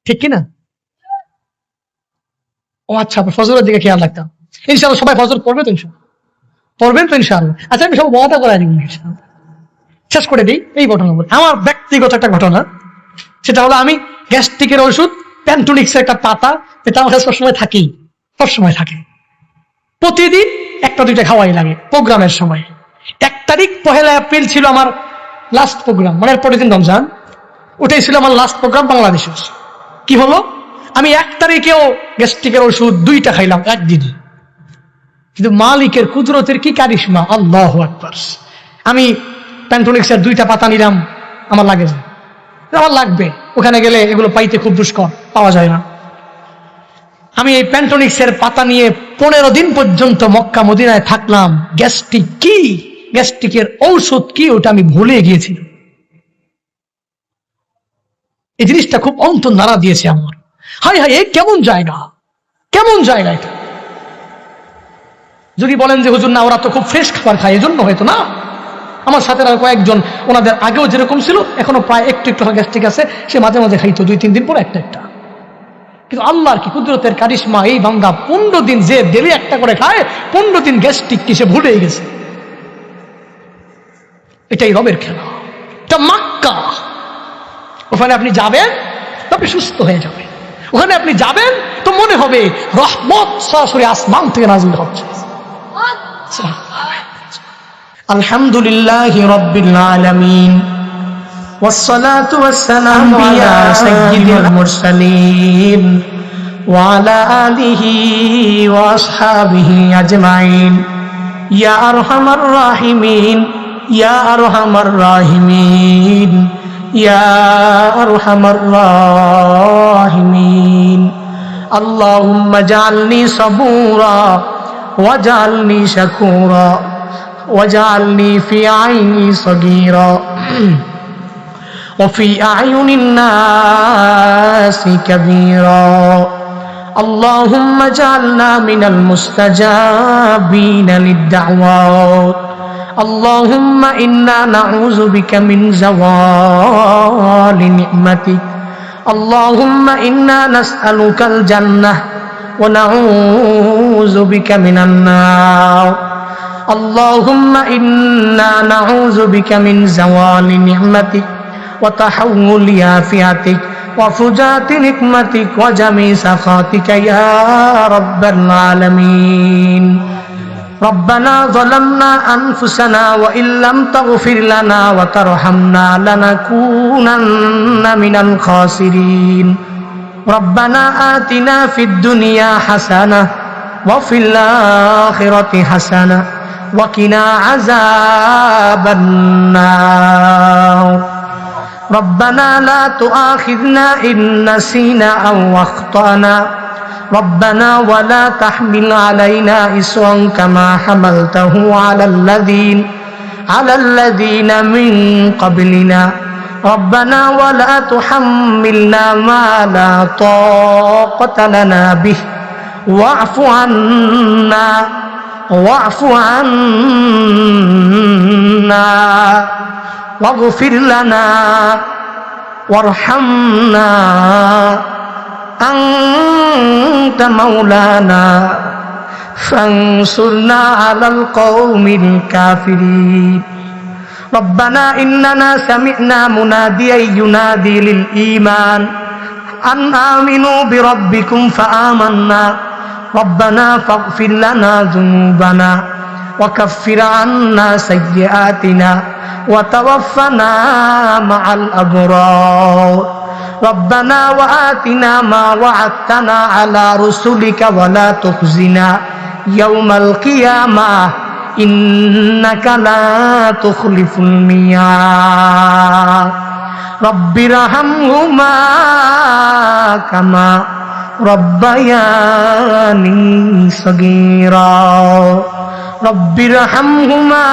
ঠিক কিনা? ও আচ্ছা, ফজরের দিকে খেয়াল রাখতাম। ইনশাআল্লাহ সবাই ফজর পড়বে তো, ইনশাআল্লাহ পড়বেন তো ইনশাআল্লাহ। আচ্ছা, আমি সব ওয়াদা করে দিব, শেষ করে দিই এই ঘটনা বলে। আমার ব্যক্তিগত একটা ঘটনা, সেটা হলো আমি গ্যাস্ট্রিকের ওষুধ প্যান্টোনিক্স একটা পাতা, এটা আমার কাছে সবসময় থাকেই, সবসময় থাকে, প্রতিদিন একটা দুইটা খাওয়াই লাগে প্রোগ্রামের সময়। 1 তারিখ 1 এপ্রিল ছিল আমার লাস্ট প্রোগ্রাম, মানে পরের দিন রমজান, ওটাই ছিল আমার লাস্ট প্রোগ্রাম বাংলাদেশের। কি হলো, আমি 1 তারিখেও গ্যাস্ট্রিকের ওষুধ 2টা খাইলাম একদিন, কিন্তু মালিকের কুদরতের কি কারিশমা, আল্লাহু আকবার। আমি প্যান্টোনিক্সের 2টা পাতা নিলাম, আমার লাগে না, আমার লাগবে, ওখানে গেলে এগুলো পাইতে খুব দুষ্কর, পাওয়া যায় না। আমি এই প্যান্টোনিক্সের পাতা নিয়ে 15 দিন পর্যন্ত মক্কা মদিনায় থাকলাম। গ্যাস্ট্রিক কি, গ্যাস্ট্রিকের ঔষধ কি, ওটা আমি ভুলে গিয়েছি। এই জিনিসটা খুব অন্তর নাড়া দিয়েছে আমার। হায় হায়, কেমন জায়গা, কেমন জায়গা এটা। যদি বলেন যে হুজুর না ওরা তো খুব ফ্রেশ খাবার খায়, এজন্য হয়তো না। আমার সাথে কয়েকজন, ওনাদের আগেও যেরকম ছিল এখনো প্রায় একটু একটু গ্যাস্ট্রিক আছে, সে মাঝে মাঝে খাইতো 2-3 দিন পর একটা একটা। কিন্তু আল্লাহর কি কুদরতের কারিশমা, এই বান্দা 15 দিন যে ডেলি একটা করে খায়, 15 দিন গ্যাস্ট্রিক কি সে ভুলেই গেছে। এটাই রবের খেলা, এটা মক্কা। ওখানে আপনি যাবেন তো আপনি সুস্থ হয়ে যাবেন, ওখানে আপনি যাবেন তো মনে হবে রহমত সরাসরি আসমান থেকে নাযিল হচ্ছে। আলহামদুলিল্লাহি রাব্বিল আলামিন, والصلاة والسلام على سيد المرسلين وعلى آله وأصحابه أجمعين يا أرحم الراحمين يا أرحم الراحمين ইয়া আরহামার রাহিমিন। আল্লাহুম্মা জাআলনি সাবুরা ওয়াজআলনি শাকুরা ওয়াজআলনি ফি আইনি সাগীরা وفي أعين الناس كبيرا اللهم اجعلنا من المستجابين للدعوات اللهم إنا نعوذ بك من زوال نعمتك اللهم إنا نسألك الجنة ونعوذ بك من النار اللهم إنا نعوذ بك من زوال نعمتك وتحول عافيتك وفجاءة نقمتك وجميع سخطك يا رب العالمين ربنا ظلمنا أنفسنا وإن لم تغفر لنا وترحمنا لنكونن من الخاسرين ربنا آتنا في الدنيا حسنة وفي الآخرة حسنة وقنا عذاب النار ربنا لا تؤاخذنا إن نسينا أو أخطأنا ربنا ولا تحمل علينا إصرا كما حملته على الذين من قبلنا ربنا ولا تحملنا ما لا طاقة لنا به واعف عنا واغفر لنا وارحمنا أنت مولانا فانصرنا على القوم الكافرين ربنا إننا سمعنا مناديا ينادي للإيمان أن آمنوا بربكم فآمنا ربنا فاغفر لنا ذنوبنا وكفر عنا سيئاتنا وتوفنا مع الأبرار ربنا وآتنا ما وعدتنا على رسلك ولا تخزنا يوم القيامة إنك لا تخلف الميعاد رب ارحمهما كما ربياني صغيرا رب ارحمهما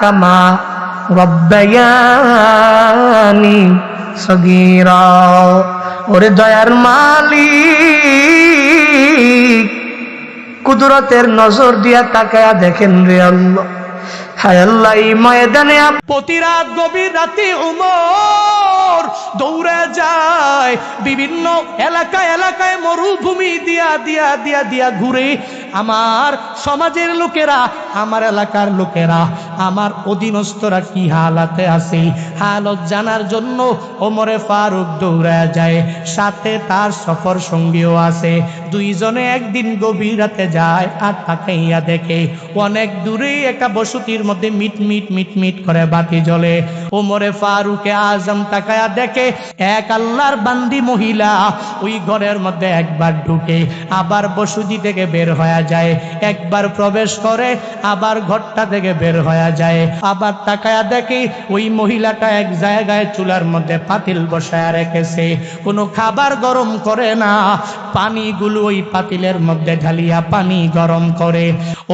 كما ربياني صغيرا ওরে দয়ার মালিক কুদরতের নজর দিয়া তাকায়া দেখেন রে আল্লাহ হায় আল্লাহ এই ময়দানে প্রতি রাত গভীর রাতে উমর দৌড়ে যায় বিভিন্ন এলাকায় মরুভূমি দিয়া ঘুরে আমার সমাজের লোকেরা আমার এলাকার লোকেরা আমার অধীনস্থরা কি হালাতে আছে হালত জানার জন্য ওমরে ফারুক দৌড়ে যায় সাথে তার সফর সঙ্গীও আছে দুইজনে একদিন গভীর রাতে যায় আর তাকাইয়া দেখে অনেক দূরে একটা বসতির মধ্যে মিট করে বাতি জ্বলে ওমরে ফারুকে আজম তাকায়া দেখে এক আল্লাহর বান্দি মহিলা ওই ঘরের মধ্যে একবার ঢুকে আবার বসতি থেকে বের হয়ে যায় একবার প্রবেশ করে আবার ঘরটা থেকে বের হয়ে যায় আবার তাকায়া দেখে ওই মহিলাটা এক জায়গায় চুলার মধ্যে পাতিল বসায় রেখেছে কোনো খাবার গরম করে না পানিগুলো ওই পাতিলের মধ্যে ঢালিয়া পানি গরম করে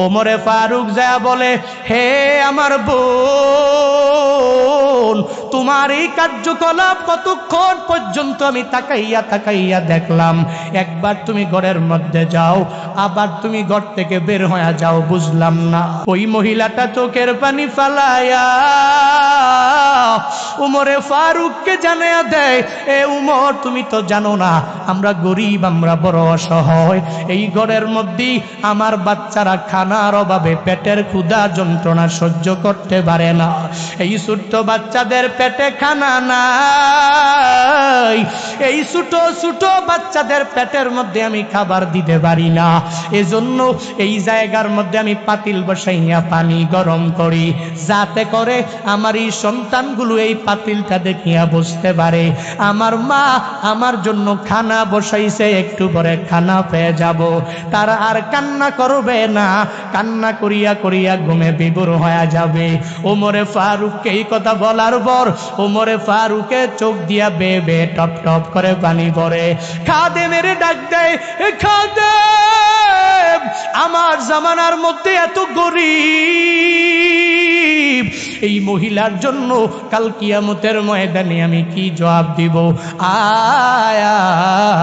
ওমরে ফারুক যায় বলে হে আমার বোন তোমার এই কার্যকলাপ কতক্ষণ পর্যন্ত আমি তাকাইয়া দেখলাম একবার তুমি ঘরের মধ্যে যাও আবার তুমি ঘর থেকে বের হয়ে যাও বুঝলাম না ওই মহিলাটা চোখের পানি ফালায়া উমরে ফারুককে জানায়া দেয় এ উমর তুমি তো জানো না আমরা গরিব আমরা বড় অসহায় এই ঘরের মধ্যে আমার বাচ্চারা খানার অভাবে পেটের ক্ষুধা যন্ত্রণা সহ্য করতে পারে না এই ছোট্ট বাচ্চাদের পেটে খানা নাই এই ছোট ছোট বাচ্চাদের পেটের মধ্যে আমি খাবার দিতে পারি না, এজন্য এই জায়গার মধ্যে আমি পাতিল বসাইয়া পানি গরম করি, যাতে করে আমার এই সন্তানগুলো এই পাতিলটা দেখিয়া বুঝতে পারে আমার মা আমার জন্য খানা বসাইছে, একটু পরে খানা পেয়ে যাব। তারা আর কান্না করবে না, কান্না করিয়া করিয়া ঘুমে বিভোর হয়ে যাবে। ওমরে ফারুককে এই কথা বলার পর ওমরে ফারুকের চোখ দিয়া বেয়ে বেয়ে টপ টপ করে পানি পড়ে। খাদেমের ডাক দেয়, খাদেম, আমার জামানার মধ্যে এত গরিব এই মহিলার জন্য কাল কিয়ামতের ময়দানে আমি কি জবাব দিব? আয়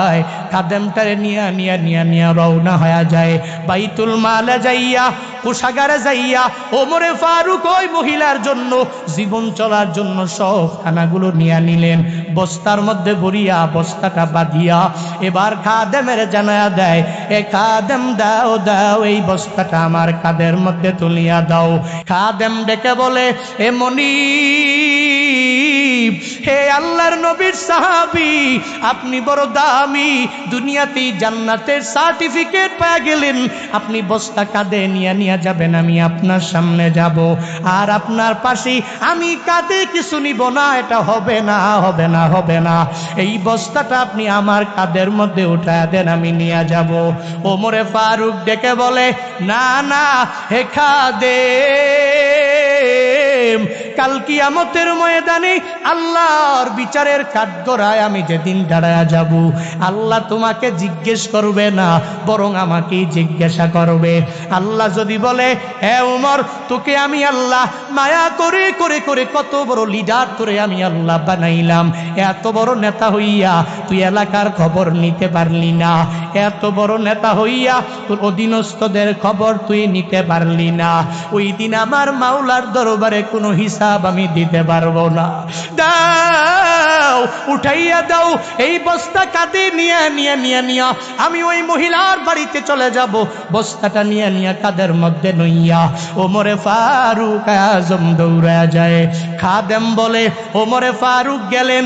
আয়। খাদেমটারে নিয়া নিয়া নিয়া নিয়া রওনা হয়ে যায় বাইতুল মালে যাইয়া, কোষাগারে যাইয়া ওমরে ফারুক ওই মহিলার জন্য জীবন চলার জন্য সব খানাগুলো নিয়ে নিলেন, বস্তার মধ্যে ভরিয়া বস্তাটা বাঁধিয়া এবার খাদেমের জানায়া দেয়, এ খাদেম দাও দাও এই বস্তাটা আমার কাঁধের মধ্যে তুলিয়া দাও। খাদেম ডেকে বলে, এ মনিব, হে আল্লাহর নবীর সাহাবী, আপনি বড় দামি, দুনিয়াতে জান্নাতের সার্টিফিকেট পেয়ে গেলেন, আপনি বস্তা কাঁধে নিয়ে নিয়ে যাবেন, আমি আপনার সামনে যাব, আর আপনার পাশে আমি কাঁধে কিছু নিব না, এটা হবে না হবে না হবে না, এই বস্তাটা আপনি আমার কাঁধের মধ্যে উঠায় দেন, আমি নিয়ে যাব। ওমরে ফারুক ডেকে বলে, না না হে খাদেম, কাল কিয়ামতের ময়দানে আল্লাহর বিচারের কাঠগড়ায় আমি যেদিন দাঁড়ায়া যাব, আল্লাহ তোমাকে জিজ্ঞেস করবে না, বরং আমাকেই জিজ্ঞাসা করবে। আল্লাহ যদি বলে, হে উমর, তোকে আমি আল্লাহ মায়া করে করে করে কত বড় লিডার করে আমি আল্লাহ বানাইলাম, এত বড় নেতা হইয়া তুই এলাকার খবর নিতে পারলি না, এত বড় নেতা হইয়া তোর অধীনস্থদের খবর তুই নিতে পারলি না, ওই দিন আমার মাওলার দরবারে কোনো হিসাব আমি দিতে পারবো না। দাও, উঠাইয়া দাও এই বস্তা কাঁধে নিয়ে নিয়ে নিয়ে নিয়ে আমি ওই মহিলার বাড়িতে চলে যাব, বস্তাটা নিয়ে নিয়ে কাঁধের মধ্যে নইয়া ওমরে ফারুক আজম দৌড়া যায়। খাদেম বলে, ওমরে ফারুক গেলেন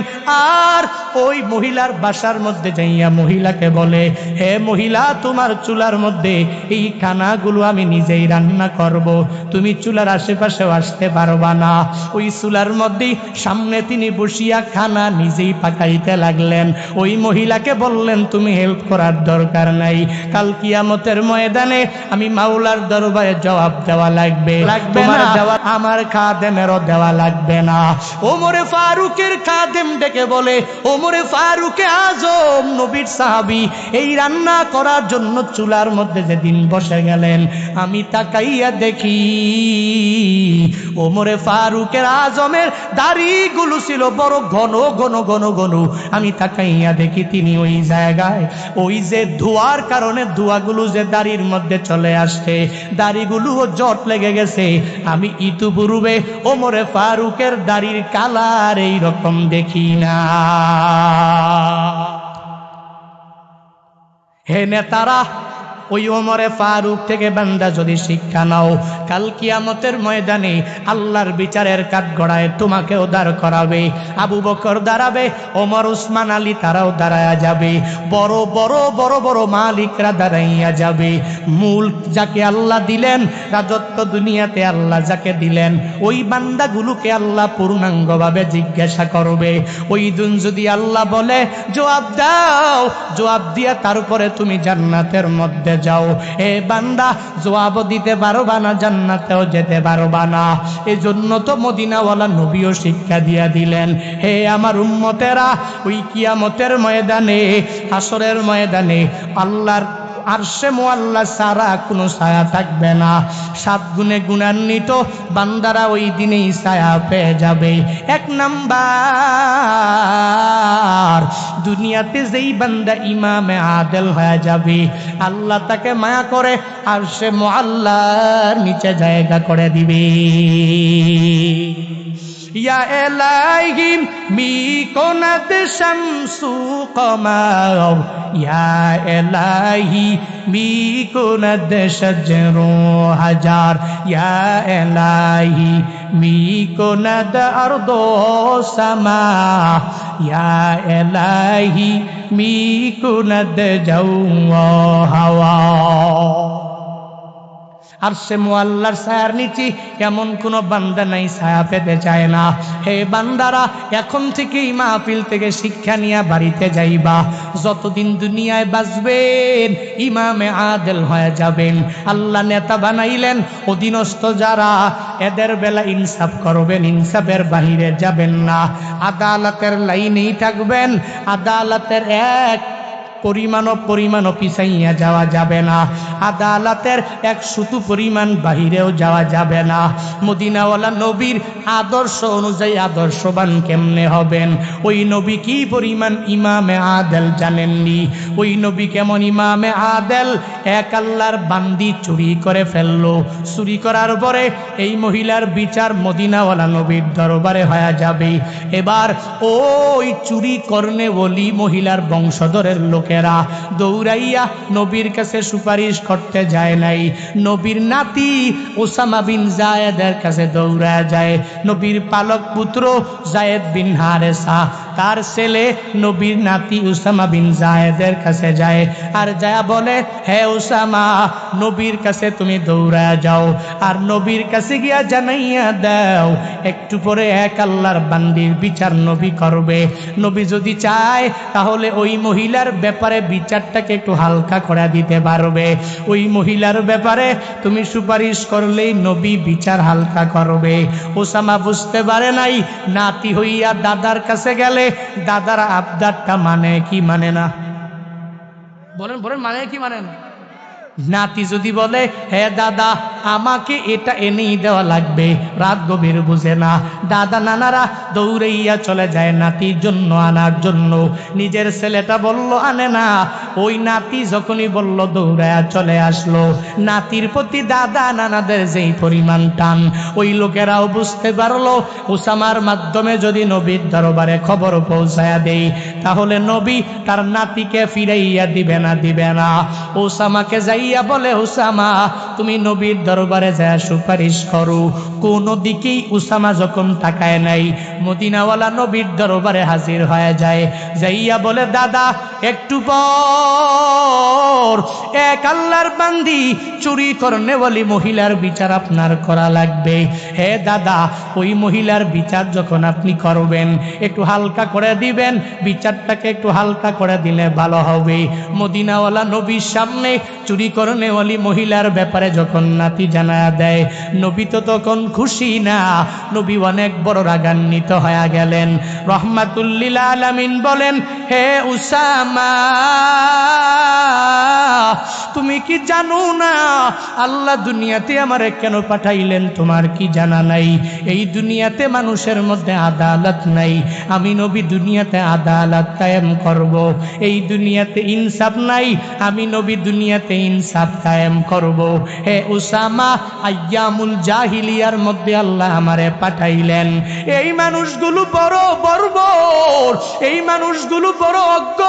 আর ওই মহিলার বাসার মধ্যে যাইয়া মহিলাকে বলে, হে মহিলা, তোমার চুলার মধ্যে এই খানাগুলো আমি নিজেই রান্না করব, তুমি চুলার আশেপাশেও আসতে পারবা না। ওই চুলার মধ্যেই সামনে তিনি বসিয়া খানা নিজেই পাকাইতে লাগলেন। ওই মহিলাকে বললেন, তুমি হেল্প করার দরকার নাই, কাল কিয়ামতের ময়দানে আমি মাওলার দরবারে জবাব দেওয়া লাগবে, লাগবে না দেওয়া, আমার খাদেমেরও দেওয়া লাগবে না। ওমরে ফারুকের খাদেম ডেকে বলে, ওমরে ফারুকে আজম নবীর সাহাবী এই রান্না করার জন্য চুলার মধ্যে যেদিন বসে গেলেন, আমি তাকাইয়া দেখি ওমরে ফারুকের আজমের দাড়িগুলো ছিল বড় ঘন ঘন ঘন ঘন। আমি তাকাইয়া দেখি তিনি ওই জায়গায় ওই যে ধোয়ার কারণে ধোয়াগুলো যে দাড়ির মধ্যে চলে আসছে, দাড়িগুলোও জট লেগে গেছে। আমি ইতিপূর্বে ওমরে ফারুকের দাড়ির কালার এই রকম দেখি না। হে নেতারা, ওই ওমরে ফারুক থেকে বান্দা যদি শিক্ষা নাও, কাল কিয়ামতের ময়দানে আল্লাহর বিচারের কাঠগড়ায় তোমাকেও দাঁড় করাবে। আবু বকর দাঁড়াবে, ওমর, উসমান, আলী তারাও দাঁড়ায়া যাবে, বড় বড় বড় বড় মালিকরা দাঁড়াইয়া যাবে। মূল যাকে আল্লাহ দিলেন, রাজত্ব দুনিয়াতে আল্লাহ যাকে দিলেন, ওই বান্দাগুলোকে আল্লাহ পূর্ণাঙ্গভাবে জিজ্ঞাসা করবে। ওই দিন যদি আল্লাহ বলে জবাব দাও, জবাব দিয়া তারপরে তুমি জান্নাতের মধ্যে যাও, এ বান্দা জবাব দিতে পারবা না, জান্নাতেও যেতে পারবা না। এজন্য তো মদিনাওয়ালা নবীও শিক্ষা দিয়া দিলেন, হে আমার উম্মতেরা, ওই কিয়ামতের ময়দানে, হাসরের ময়দানে আল্লাহর আরশে মুআল্লা সারা কোনো ছায়া থাকবে না। 7 গুণে গুণান্বিত বান্দারা ওই দিনেই ছায়া পেয়ে যাবে। 1 নাম্বার, দুনিয়াতে যেই বান্দা ইমামে আদেল হয়ে যাবে, আল্লাহ তাকে মায়া করে আরশে মুআল্লার নিচে জায়গা করে দিবে। ইয়া এলাহি মি কোনাত শামসু কমার, ইয়া এলাহি মি কোনাত শাজরু হাজার, ইয়া এলাহি মি কোনাত আরদো সামা, ইয়া এলাহি মি কোনাত জাউ হাওয়া। আর সে মুআল্লার ছায়ার নিচে এমন কোন বান্দা নাই ছায়া পেতে চায় না। হে বান্দারা, এখন থেকেই মাহফিল থেকে শিক্ষা নিয়ে বাড়িতে যাইবা। যতদিন দুনিয়ায় বাঁচবেন ইমামে আদেল হয়ে যাবেন। আল্লাহ নেতা বানাইলেন, অধীনস্থ যারা এদের বেলা ইনসাফ করবেন, ইনসাফের বাহিরে যাবেন না। আদালতের লাইনেই থাকবেন। আদালতের এক পরিমাণও পিছাইয়া যাওয়া যাবে না। আদালতের এক সুতু পরিমাণ বাহিরেও যাওয়া যাবে না। মদিনাওয়ালা নবীর আদর্শ অনুযায়ী আদর্শবান কেমনে হবেন? ওই নবী কি পরিমাণ ইমামে আদেল জানেননি? ওই নবী কেমন ইমামে আদেল? এক আল্লাহর বান্দি চুরি করে ফেললো। চুরি করার পরে এই মহিলার বিচার মদিনাওয়ালা নবীর দরবারে হয়ে যাবে। এবার ওই চুরি করনে বলি মহিলার বংশধরের লোক দৌড়াইয়া নবীর কাছে সুপারিশ করতে যায় নাই। নবীর নাতি ওসামা বিন জায়েদের কাছে দৌড়া যায়। নবীর পালক পুত্র জায়েদ বিন হারেসা, তার ছেলে নবীর নাতি ওসামা বিন জায়েদের কাছে যায়। আর যায় বলে, হে ওসামা, নবীর কাছে তুমি দৌড়া যাও, আর নবীর কাছে গিয়া জানাইয়া দাও একটু পরে এক আল্লাহর বান্দির বিচার নবী করবে। নবী যদি চায় তাহলে ওই মহিলার ব্যাপারে বিচারটাকে একটু হালকা করে দিতে পারবে। ওই মহিলার ব্যাপারে তুমি সুপারিশ করলেই নবী বিচার হালকা করবে। ওসামা বুঝতে পারে নাই, নাতি হইয়া দাদার কাছে গেলে দাদার আবদারটা মানে কি মানে না? বলেন বলেন, মানে কি মানে না? নাতি যদি বলে, হে দাদা আমাকে এটা এনেই দেওয়া লাগবে, রাত গভীর বুঝে না, দাদা নানারা দৌড়াইয়া চলে যায় নাতির জন্য আনার জন্য। নিজের ছেলেটা বলল আনে না, ওই নাতি যখনই বলল দৌড়াইয়া চলে আসলো। নাতির প্রতি দাদা নানাদের যেই পরিমাণ টান, ওই লোকেরাও বুঝতে পারলো ওসামার মাধ্যমে যদি নবীর দরবারে খবর পৌঁছায়া দেই তাহলে নবী তার নাতিকে ফিরাইয়া দিবে না। ওসামাকে যাইয়া বলে, ওসামা তুমি নবীর দরবারে যায় সুপারিশ করো। কোন দিকেই ওসামা যখন তাকায় নাই, মদিনাওয়ালা নবীর দরবারে হাজির হয়ে যায়। যাইয়া বলে, দাদা একটু পর এক আল্লাহর বান্দি চুরি করনে বলি মহিলার বিচার আপনার করা লাগবে। হে দাদা, ওই মহিলার বিচার যখন আপনি করবেন একটু হালকা করে দিবেন, বিচারটাকে একটু হালকা করে দিলে ভালো হবে। মদিনাওয়ালা নবীর সামনে চুরি করনে বলি মহিলার ব্যাপারে যখন নাতি জানা দেয়, নবী তো তখন খুশি না, নবী অনেক বড় রাগান্বিত হয়ে গেলেন। রহমাতুল্লিল আলামিন বলেন, হে উসামা, তুমি কি জানো না আল্লাহ দুনিয়াতে আমারে কেন পাঠাইলেন? তোমার কি জানা নাই এই দুনিয়াতে মানুষের মধ্যে আদালত নাই? আমি নবী দুনিয়াতে আদালত কায়েম করব। এই দুনিয়াতে ইনসাফ নাই, আমি নবী দুনিয়াতে ইনসাফ কায়েম করব। হে উসামা, আইয়ামুল জাহিলিয়ার মধ্যে আল্লাহ আমারে পাঠাইলেন। এই মানুষগুলো বড় বর্বর, এই মানুষগুলো বড় অজ্ঞ,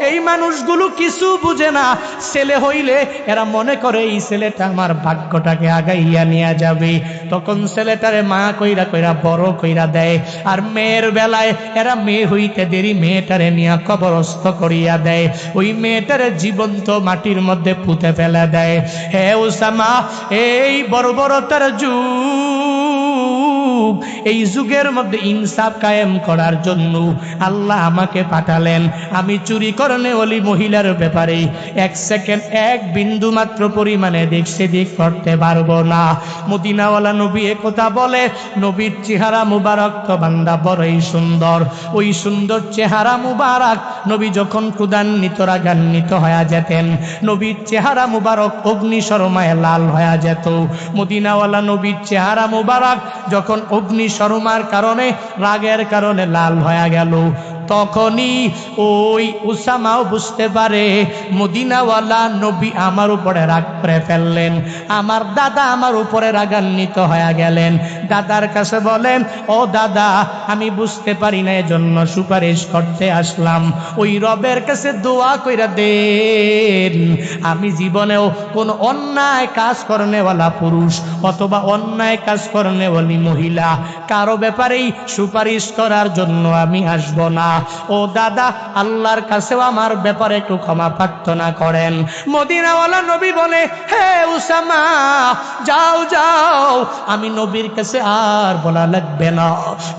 এই মানুষগুলো কিছু বুঝে না। ছেলে হইলে এরা মনে করে এই ছেলেটা আমার ভাগ্যটাকে আগাইয়া নিয়ে যাবে, তখন ছেলেটারে মা কইরা কইরা বড় কইরা দেয়। আর মেয়ের বেলায় এরা মেয়ে হইতে দেরি মেয়েটারে নিয়ে কবরস্থ করিয়া দেয়, ওই মেয়েটারে জীবন্ত মাটির মধ্যে পুঁতে ফেলে দেয়। হে উসামা, এই বর্বরতার যুগ, এই যুগের মধ্যে ইনসাফ কায়েম করার জন্য আল্লাহ আমাকে পাঠালেন। আমি চুরি করনে ওলি মহিলার ব্যাপারে এক সেকেন্ড এক বিন্দু মাত্র পরিমাণে দিক সেদিক করতে পারবো না। মদিনাওয়ালা নবী একথা বলে, নবীর চেহারা মুবারক তো বান্দা বড়ই সুন্দর। ওই সুন্দর চেহারা মুবারক নবী যখন ক্রোধান্বিত রাগান্বিত হয়ে যেতেন, নবীর চেহারা মুবারক অগ্নিশর্মায় লাল হয়ে যেত। মদিনাওয়ালা নবীর চেহারা মুবারক যখন অগ্নিশর্মার কারণে রাগের কারণে লাল হয়ে গেল, তখনই ওই উসামাও বুঝতে পারে মদিনাওয়ালা নবী আমার উপরে রাগ করে ফেললেন, আমার দাদা আমার উপরে রাগান্বিত হয়ে গেলেন। দাদার কাছে বলে, ও দাদা, আমি বুঝতে পারি না, এজন্য সুপারিশ করতে আসলাম। ওই রবের কাছে দোয়া কইরা দেন আমি জীবনেও কোন অন্যায় কাজ করনেওয়ালা পুরুষ অথবা অন্যায় কাজ করনেওয়ালি মহিলা কারো ব্যাপারেই সুপারিশ করার জন্য আমি আসব না। ও দাদা, আল্লাহর কাছেও আমার ব্যাপারে একটু ক্ষমা প্রার্থনা করেন। মদিনাওয়ালা নবী বলে, হে উসামা, যাও যাও, আমি নবীর কাছে আর বলা লাগবে না।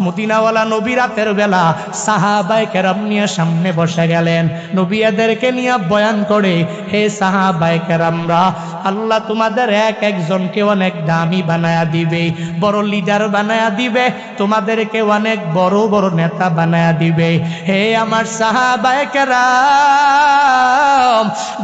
মদিনাওয়ালা নবী রাতের বেলা সাহাবায়ে কেরাম নিয়ে সামনে বসে গেলেন। নবী এদেরকে নিয়ে বয়ান করে, হে সাহাবায়ে কেরামরা, আল্লাহ তোমাদের এক একজনকে অনেক দামি বানায়া দিবে, বড় লিডার বানায়া দিবে, তোমাদেরকে অনেক বড় বড় নেতা বানায়া দিবে। হে আমার সাহাবায়ে কেরাম,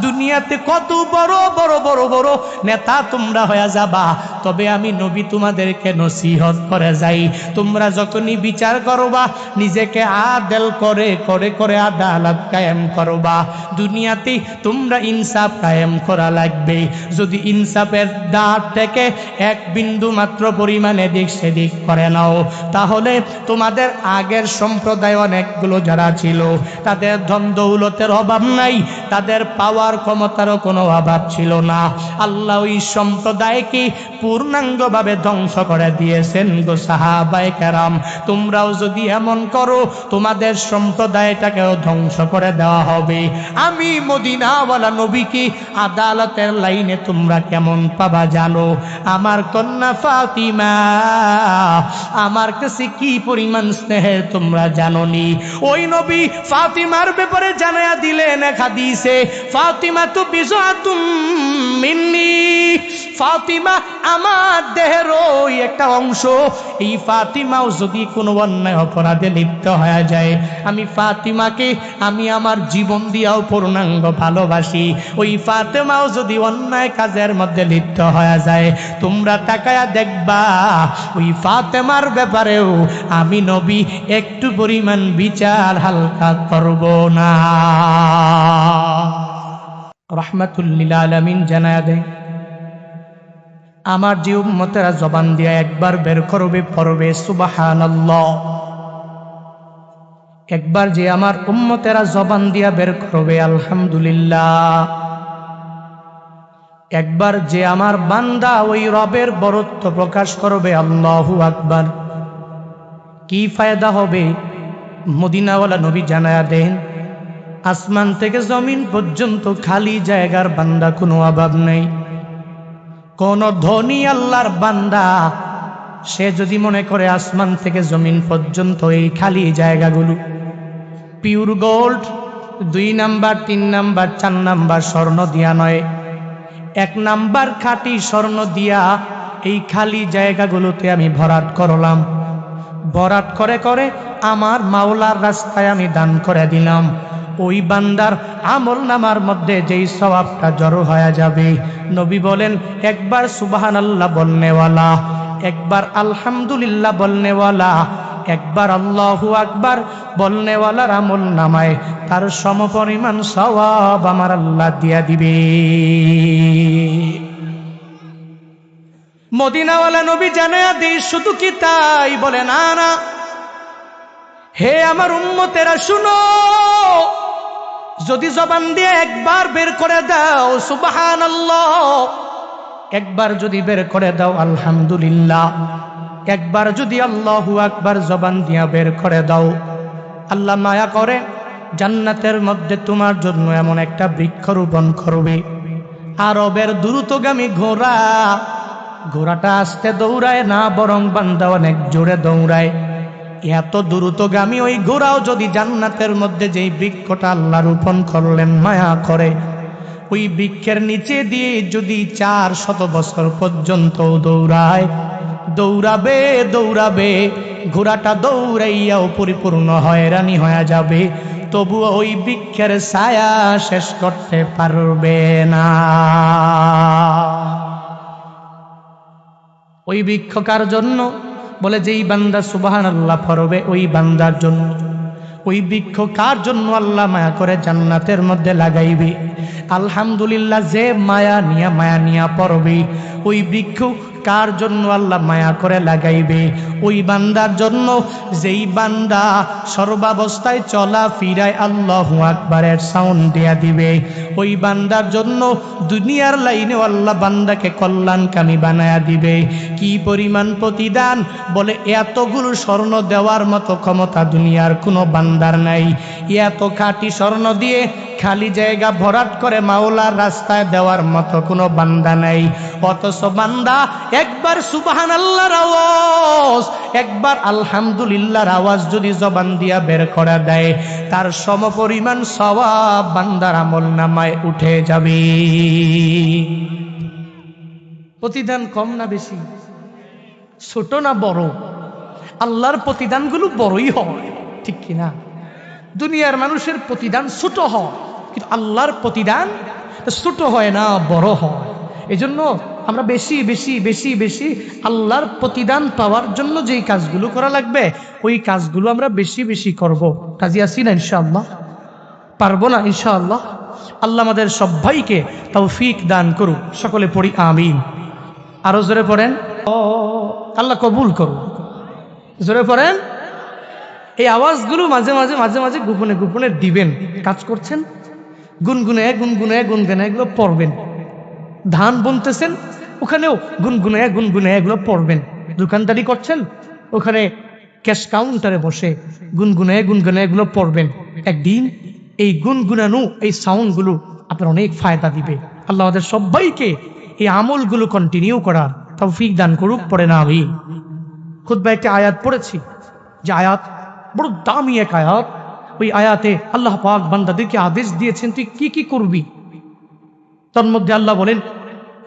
দুনিয়াতে কত বড় বড় বড় বড় নেতা তোমরা হয়ে যাবা, তবে আমি নবী তোমাদেরকে নসিহত করে যাই, তোমরা যখনই বিচার করবা নিজেকে আদেল করে করে করে আদালত কায়েম করবা। দুনিয়াতে তোমরা ইনসাফ কায়েম করা লাগবে। যদি ইনসাফের দাঁত থেকে এক বিন্দু মাত্র পরিমাণে দিক সেদিক করে নাও, তাহলে তোমাদের আগের সম্প্রদায় অনেকগুলো যারা ছিল তাদের ধন দৌলতের অভাব নাই, তাদের পাওয়ার ক্ষমতারও কোনো অভাব ছিল না। আল্লাহ ওই সম্প্রদায়কে পূর্ণাঙ্গভাবে ধ্বংস করে দিয়েছেন গো সাহাবায়ে কেরাম। তোমরাও যদি এমন করো, তোমাদের সম্প্রদায়টাকেও ধ্বংস করে দেওয়া হবে। আমি মদিনাওয়ালা নবীকে আদালতের লাইনে তোমরা কেমন পাবা জানো? আমার কন্যা ফাতিমা আমার কাছে কি পরিমাণ স্নেহের তোমরা জানোনি। ওই নবী ফাতিমার ব্যাপারে জানায়া দিলেন এক হাদিসে, ফাতিমা তো বিজআতুম মিন্নি, ফাতিমা আমার দেহের ওই একটা অংশ। এই ফাতিমাও যদি কোনো অন্যায় অপরাধে লিপ্ত হয়ে যায়, আমি ফাতিমাকে আমি আমার জীবন দিয়াও পূর্ণাঙ্গ ভালোবাসি। ওই ফাতিমাও যদি অন্যায় কাজের মধ্যে লিপ্ত হয়ে যায়, তোমরা তাকায়া দেখবা ওই ফাতিমার ব্যাপারেও আমি নবী একটু পরিমাণ বিচার হালকা করব না। রাহমাতুল লিল আলামিন জানায়া দেয়, আমার যে উম্মতেরা জবান দিয়া একবার বের করবে পড়বে সুবহানাল্লাহ, একবার যে আমার উম্মতেরা জবান দিয়া বের করবে আলহামদুলিল্লাহ, একবার যে আমার বান্দা ওই রবের বরত্ব প্রকাশ করবে আল্লাহু আকবার, কি ফায়দা হবে? মদিনাওয়ালা নবী জানায়া দেন, আসমান থেকে জমিন পর্যন্ত খালি জায়গার বান্দা, কোনো অভাব নেই। কোন ধনী আল্লাহর বান্দা সে যদি মনে করে আসমান থেকে জমিন পর্যন্ত এই খালি জায়গাগুলো pure gold 2 number 3 number 4 number স্বর্ণ দিয়া নয়, 1 নাম্বার খাঁটি স্বর্ণ দিয়া এই খালি জায়গাগুলোতে আমি ভরাট করলাম, ভরাট করে করে আমার মাওলার রাস্তায় আমি দান করে দিলাম, ওই বান্দার আমল নামার মধ্যে যেই সওয়াবটা জড়ো হয়ে যাবে, নবী বলেন একবার সুবহানাল্লাহ বলনেওয়ালা, একবার আলহামদুলিল্লাহ বলনেওয়ালা, একবার আল্লাহু আকবার বলনেওয়ালার আমল নামায় তার সমপরিমাণ সওয়াব আমার আল্লাহ দিয়া দিবে। মদিনাওয়ালা নবী জানায়া দেয়, শুধু কি তাই? বলে না না, হে আমার উম্মতেরা শুনো, যদি জবান দিয়ে একবার বের করে দাও সুবহানাল্লাহ, একবার যদি বের করে দাও আলহামদুলিল্লাহ, একবার যদি আল্লাহু আকবার জবান দিয়া বের করে দাও, আল্লাহ মায়া করে জান্নাতের মধ্যে তোমার জন্য এমন একটা বৃক্ষরোপণ করবে। আরবের দ্রুতগামী ঘোড়া, ঘোড়াটা আস্তে দৌড়ায় না, বরং বান্দা অনেক জোরে দৌড়ায়। এত দ্রুতগামী ওই ঘোড়াও যদি জান্নাতের মধ্যে যেই বৃক্ষটা আল্লাহ রোপণ করলেন মায়া করে, ওই বৃক্ষের নিচে দিয়ে যদি 400 বছর পর্যন্ত দৌড়ায়, দৌড়াবে দৌড়াবে, ঘোড়াটা দৌড়াইয়াও পরিপূর্ণ হয়রানি হয়ে যাবে, তবুও ওই বৃক্ষের ছায়া শেষ করতে পারবে না। ওই বৃক্ষ কার জন্য? বলে যেই বান্দা সুবহানাল্লাহ পড়বে ওই বান্দার জন্য। ওই বৃক্ষ কার জন্য? আল্লাহ মায়া করে জান্নাতের মধ্যে লাগাইবে। আলহামদুলিল্লাহ, যে মায়া নিয়া পড়বে ওই বৃক্ষ কার জন্য আল্লাহ মায়া করে লাগাইবে? ওই বান্দার জন্য যেই বান্দা সর্বাবস্থায় চলা ফিরায় আল্লাহু আকবারের সাউন্ড দিয়া দিবে। ওই বান্দার জন্য দুনিয়ার লাইনে আল্লাহ বান্দাকে কল্যাণকামী বানায়া দিবে। কি পরিমাণ প্রতিদান! বলে এতগুলো স্বর্ণ দেওয়ার মতো ক্ষমতা দুনিয়ার কোনো বান্দার নাই। এত খাঁটি স্বর্ণ দিয়ে খালি জায়গা ভরাট করে মাওলার রাস্তায় দেওয়ার মতো কোনো বান্দা নাই। অথচ বান্দা একবার সুবহানাল্লাহর আওয়াজ, একবার আলহামদুলিল্লাহর আওয়াজ যদি জবান দিয়া বের করে দেয়, তার সমপরিমাণ সওয়াব বান্দার আমলনামায় উঠে যাবে। প্রতিদান কম না বেশি? ছোট না বড়? আল্লাহর প্রতিদানগুলো বড়ই হয়, ঠিক কিনা? দুনিয়ার মানুষের প্রতিদান ছোট হয়, কিন্তু আল্লাহর প্রতিদান ছোট হয় না, বড় হয়। এজন্য আমরা বেশি বেশি বেশি বেশি আল্লাহর প্রতিদান পাওয়ার জন্য যেই কাজগুলো করা লাগবে, ওই কাজগুলো আমরা বেশি বেশি করব। কাজী আছি না ইনশাআল্লাহ? পারবো না ইনশাআল্লাহ? আল্লাহ আমাদের সবাইকে তৌফিক দান করুন। সকলে পড়ি আমিন। আরো জোরে পড়েন, আল্লাহ কবুল করুন। জোরে পড়েন। এই আওয়াজগুলো মাঝে মাঝে মাঝে মাঝে গোপনে গোপনে দিবেন। কাজ করছেন, গুনগুনে গুনগুনে গুনগুনে এগুলো পড়বেন। ধান বুনতেছেন, ওখানেও গুনগুনে গুনগুনে এগুলো পড়বেন। দোকানদারি করছেন, ওখানে ক্যাশ কাউন্টারে বসে গুনগুনে গুনগুনে এগুলো পড়বেন। একদিন এই গুনগুনানো এই সাউন্ডগুলো আপনার অনেক ফায়দা দিবে। আল্লাহ আমাদের সবাইকে এই আমলগুলো কন্টিনিউ করার তৌফিক দান করুক। পড়ে না আমি খুতবায় একটা আয়াত পড়েছি, যে আয়াত বড় দামি এক আয়াত। ওই আয়াতে আল্লাহ পাক বান্দাদেরকে আদেশ দিয়েছেন তুই কি কি করবি। তার মধ্যে আল্লাহ বলেন,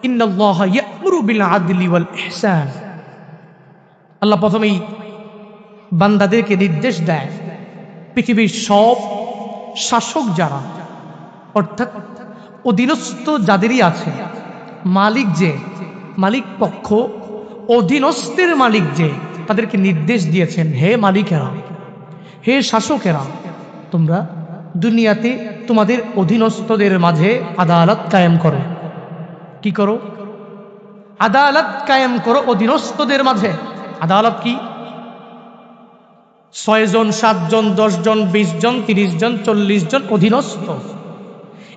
ইন্নাল্লাহা ইয়া'মুরু বিল আদলি ওয়াল ইহসান। আল্লাহ প্রথমেই বান্দাদেরকে নির্দেশ দেয়, পৃথিবীর সব শাসক যারা, অর্থাৎ অধীনস্থ যাদেরই আছে, মালিক যে, মালিক পক্ষ, অধীনস্থের মালিক যে, তাদেরকে নির্দেশ দিয়েছেন, হে মালিকেরা, হে শাসকেরা, তোমরা দুনিয়াতে তোমাদের অধীনস্থদের মাঝে আদালত কায়েম করো। কি করো? আদালত কায়েম করো অধীনস্থদের মাঝে। আদালত কি? 6 জন, 7 জন, 10 জন, 20 জন, 30 জন, 40 জন অধীনস্থ।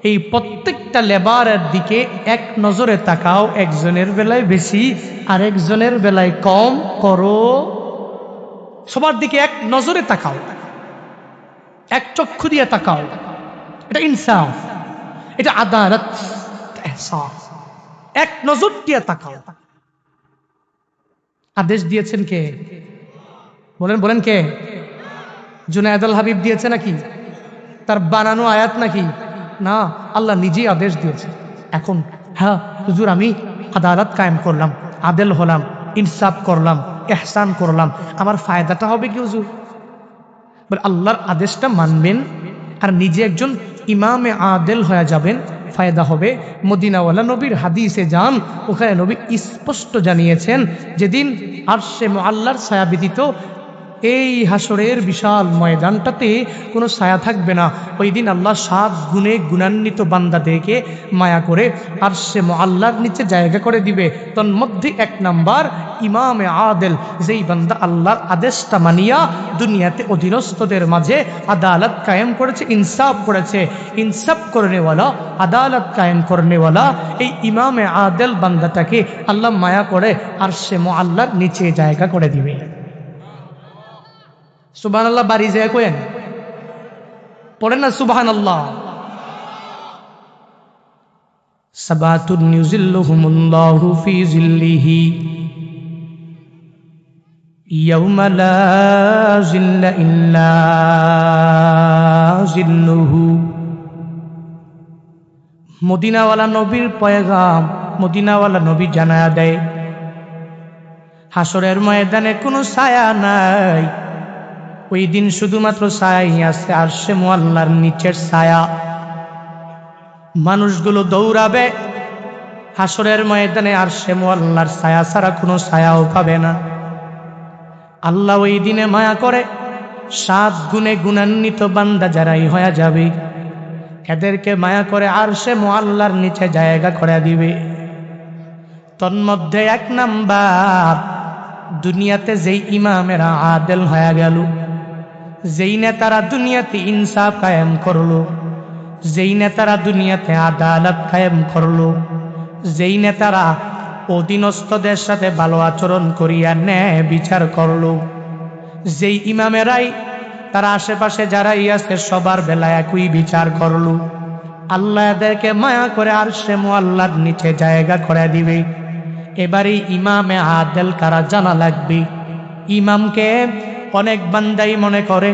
এই প্রত্যেকটা লেবারের দিকে এক নজরে তাকাও। একজনের বেলায় বেশি, আরেকজনের বেলায় কম করো। সবার দিকে এক নজরে তাকাও, এক চক্ষু দিয়ে তাকাও। এটা ইনসাফ, এটা আদালত, ইহসান। এক নজর দিয়ে তাকাও। আদেশ দিয়েছেন কে? বলেন বলেন কে? জুনায়েদ আল হাবিব দিয়েছে নাকি? তার বানানো আয়াত নাকি? না, আল্লাহ নিজেই আদেশ দিয়েছে। এখন হ্যাঁ হুজুর, আমি আদালত কায়েম করলাম, আদেল হলাম, ইনসাফ করলাম, ইহসান করলাম, আমার ফায়দাটা হবে কি হুজুর? বলে আল্লাহর আদেশটা মানবেন আর নিজে একজন ইমামে আদেল হয়ে যাবেন, ফায়দা হবে। মদিনাওয়ালা নবীর হাদিসে যান, ওখানে নবী স্পষ্ট জানিয়েছেন, যেদিন আরশে মুআল্লার ছায়া ব্যতীত এই হাসরের বিশাল ময়দানটাতে কোনো ছায়া থাকবে না। ওই দিন আল্লাহ 7 গুণে গুণান্বিত বান্দাদেরকে মায়া করে আরশে মুআল্লার নিচে জায়গা করে দিবে। তন্মধ্যে 1 নাম্বার ইমামে আদেল, যেই বান্দা আল্লাহর আদেশটা মানিয়া দুনিয়াতে অধীনস্থদের মাঝে আদালত কায়েম করেছে, ইনসাফ করেছে। ইনসাফ করনেওয়ালা, আদালত কায়েম করনেওয়ালা এই ইমামে আদেল বান্দাটাকে আল্লাহ মায়া করে আরশে মুআল্লার নিচে জায়গা করে দিবে। সুবহানাল্লাহ বাড়ি যায় কোয়েন পড়েন না সুবহানাল্লাহ। সাবাতুন ইউজিল্লুহুমুল্লাহু ফি জিল্লিহি ইয়াওমা লা জিল্লা ইল্লা জিল্লুহু। মদিনাওয়ালা নবীর পয়গাম মদিনাওয়ালা নবী জানায়া দেয়, হাসরের ময়দানে কোনো ছায়া নাই। ওই দিন শুধুমাত্র ছায়াই আছে, আরশে মুআল্লার নিচের ছায়া। মানুষগুলো দৌড়াবে হাসরের ময়দানে, আরশে মুআল্লার ছায়া ছাড়া কোনো ছায়াও পাবে না। আল্লাহ ওই দিনে মায়া করে 7 গুণে গুণান্বিত বান্দা যারাই হয়ে যাবে, এদেরকে মায়া করে আরশে মুআল্লার নিচে জায়গা করে দিবে। তন্মধ্যে 1 নাম্বার, দুনিয়াতে যেই ইমামেরা আদেল হয়ে গেল, যেই নেতারা দুনিয়াতে ইনসাফ কায়েম করলো, যেই নেতারা দুনিয়াতে আদালত কায়েম করলো, যেই নেতারা অধীনস্থদের সাথে ভালো আচরণ করিয়া ন্যায় বিচার করলো, যেই ইমামেরাই তারা আশেপাশে যারাই আছে সবার বেলায় একই বিচার করলো, আল্লাহ এদেরকে মায়া করে আরশে মুআল্লার নিচে জায়গা করে দিবে। এবারে ইমামে আদেল কারা জানা লাগবে। ইমামকে অনেক বান্দাই মনে করে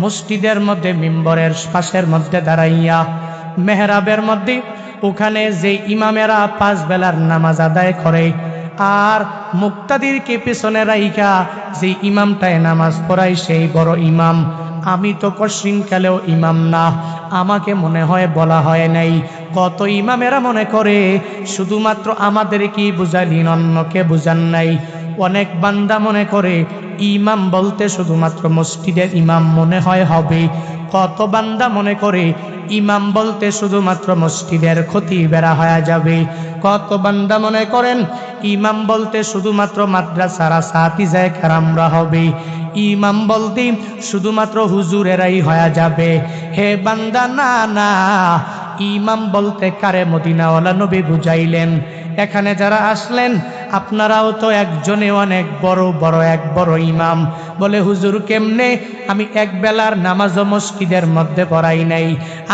মসজিদের মধ্যে মিম্বরের পাশের মধ্যে দাঁড়াইয়া মেহরাবের মধ্যে ওখানে যে ইমামেরা 5 বেলার নামাজ আদায় করে আর মুক্তাদিরকে পেছনে রাইখা যে ইমামটায় নামাজ পড়ায় সেই বড় ইমাম। আমি তো কশৃঙ্কালেও ইমাম না, আমাকে মনে হয় বলা হয় নাই। কত ইমামেরা মনে করে শুধুমাত্র আমাদের কি বুঝালেন, অন্যকে বুঝান নাই। অনেক বান্দা মনে করে ইমাম বলতে শুধুমাত্র মসজিদের ইমাম মনে হয় হবে। কত বান্দা মনে করে ইমাম বলতে শুধুমাত্র মসজিদের খতিবেরা হয়ে যাবে। কত বান্দা মনে করেন ইমাম বলতে শুধুমাত্র মাদ্রাসার আসাতিজায়ে কেরামরা হবে। ইমাম বলতে শুধুমাত্র হুজুরেরাই হয়ে যাবে। হে বান্দা, না না, ইমাম বলতে কারে মদিনাওয়ালা নবী বুঝাইলেন। এখানে যারা আসলেন আপনারাও তো একজনে অনেক বড় বড় এক বড় ইমাম। বলে হুজুর কেমনে? আমি 1 বেলার নামাজও মসজিদের মধ্যে পড়াই নাই,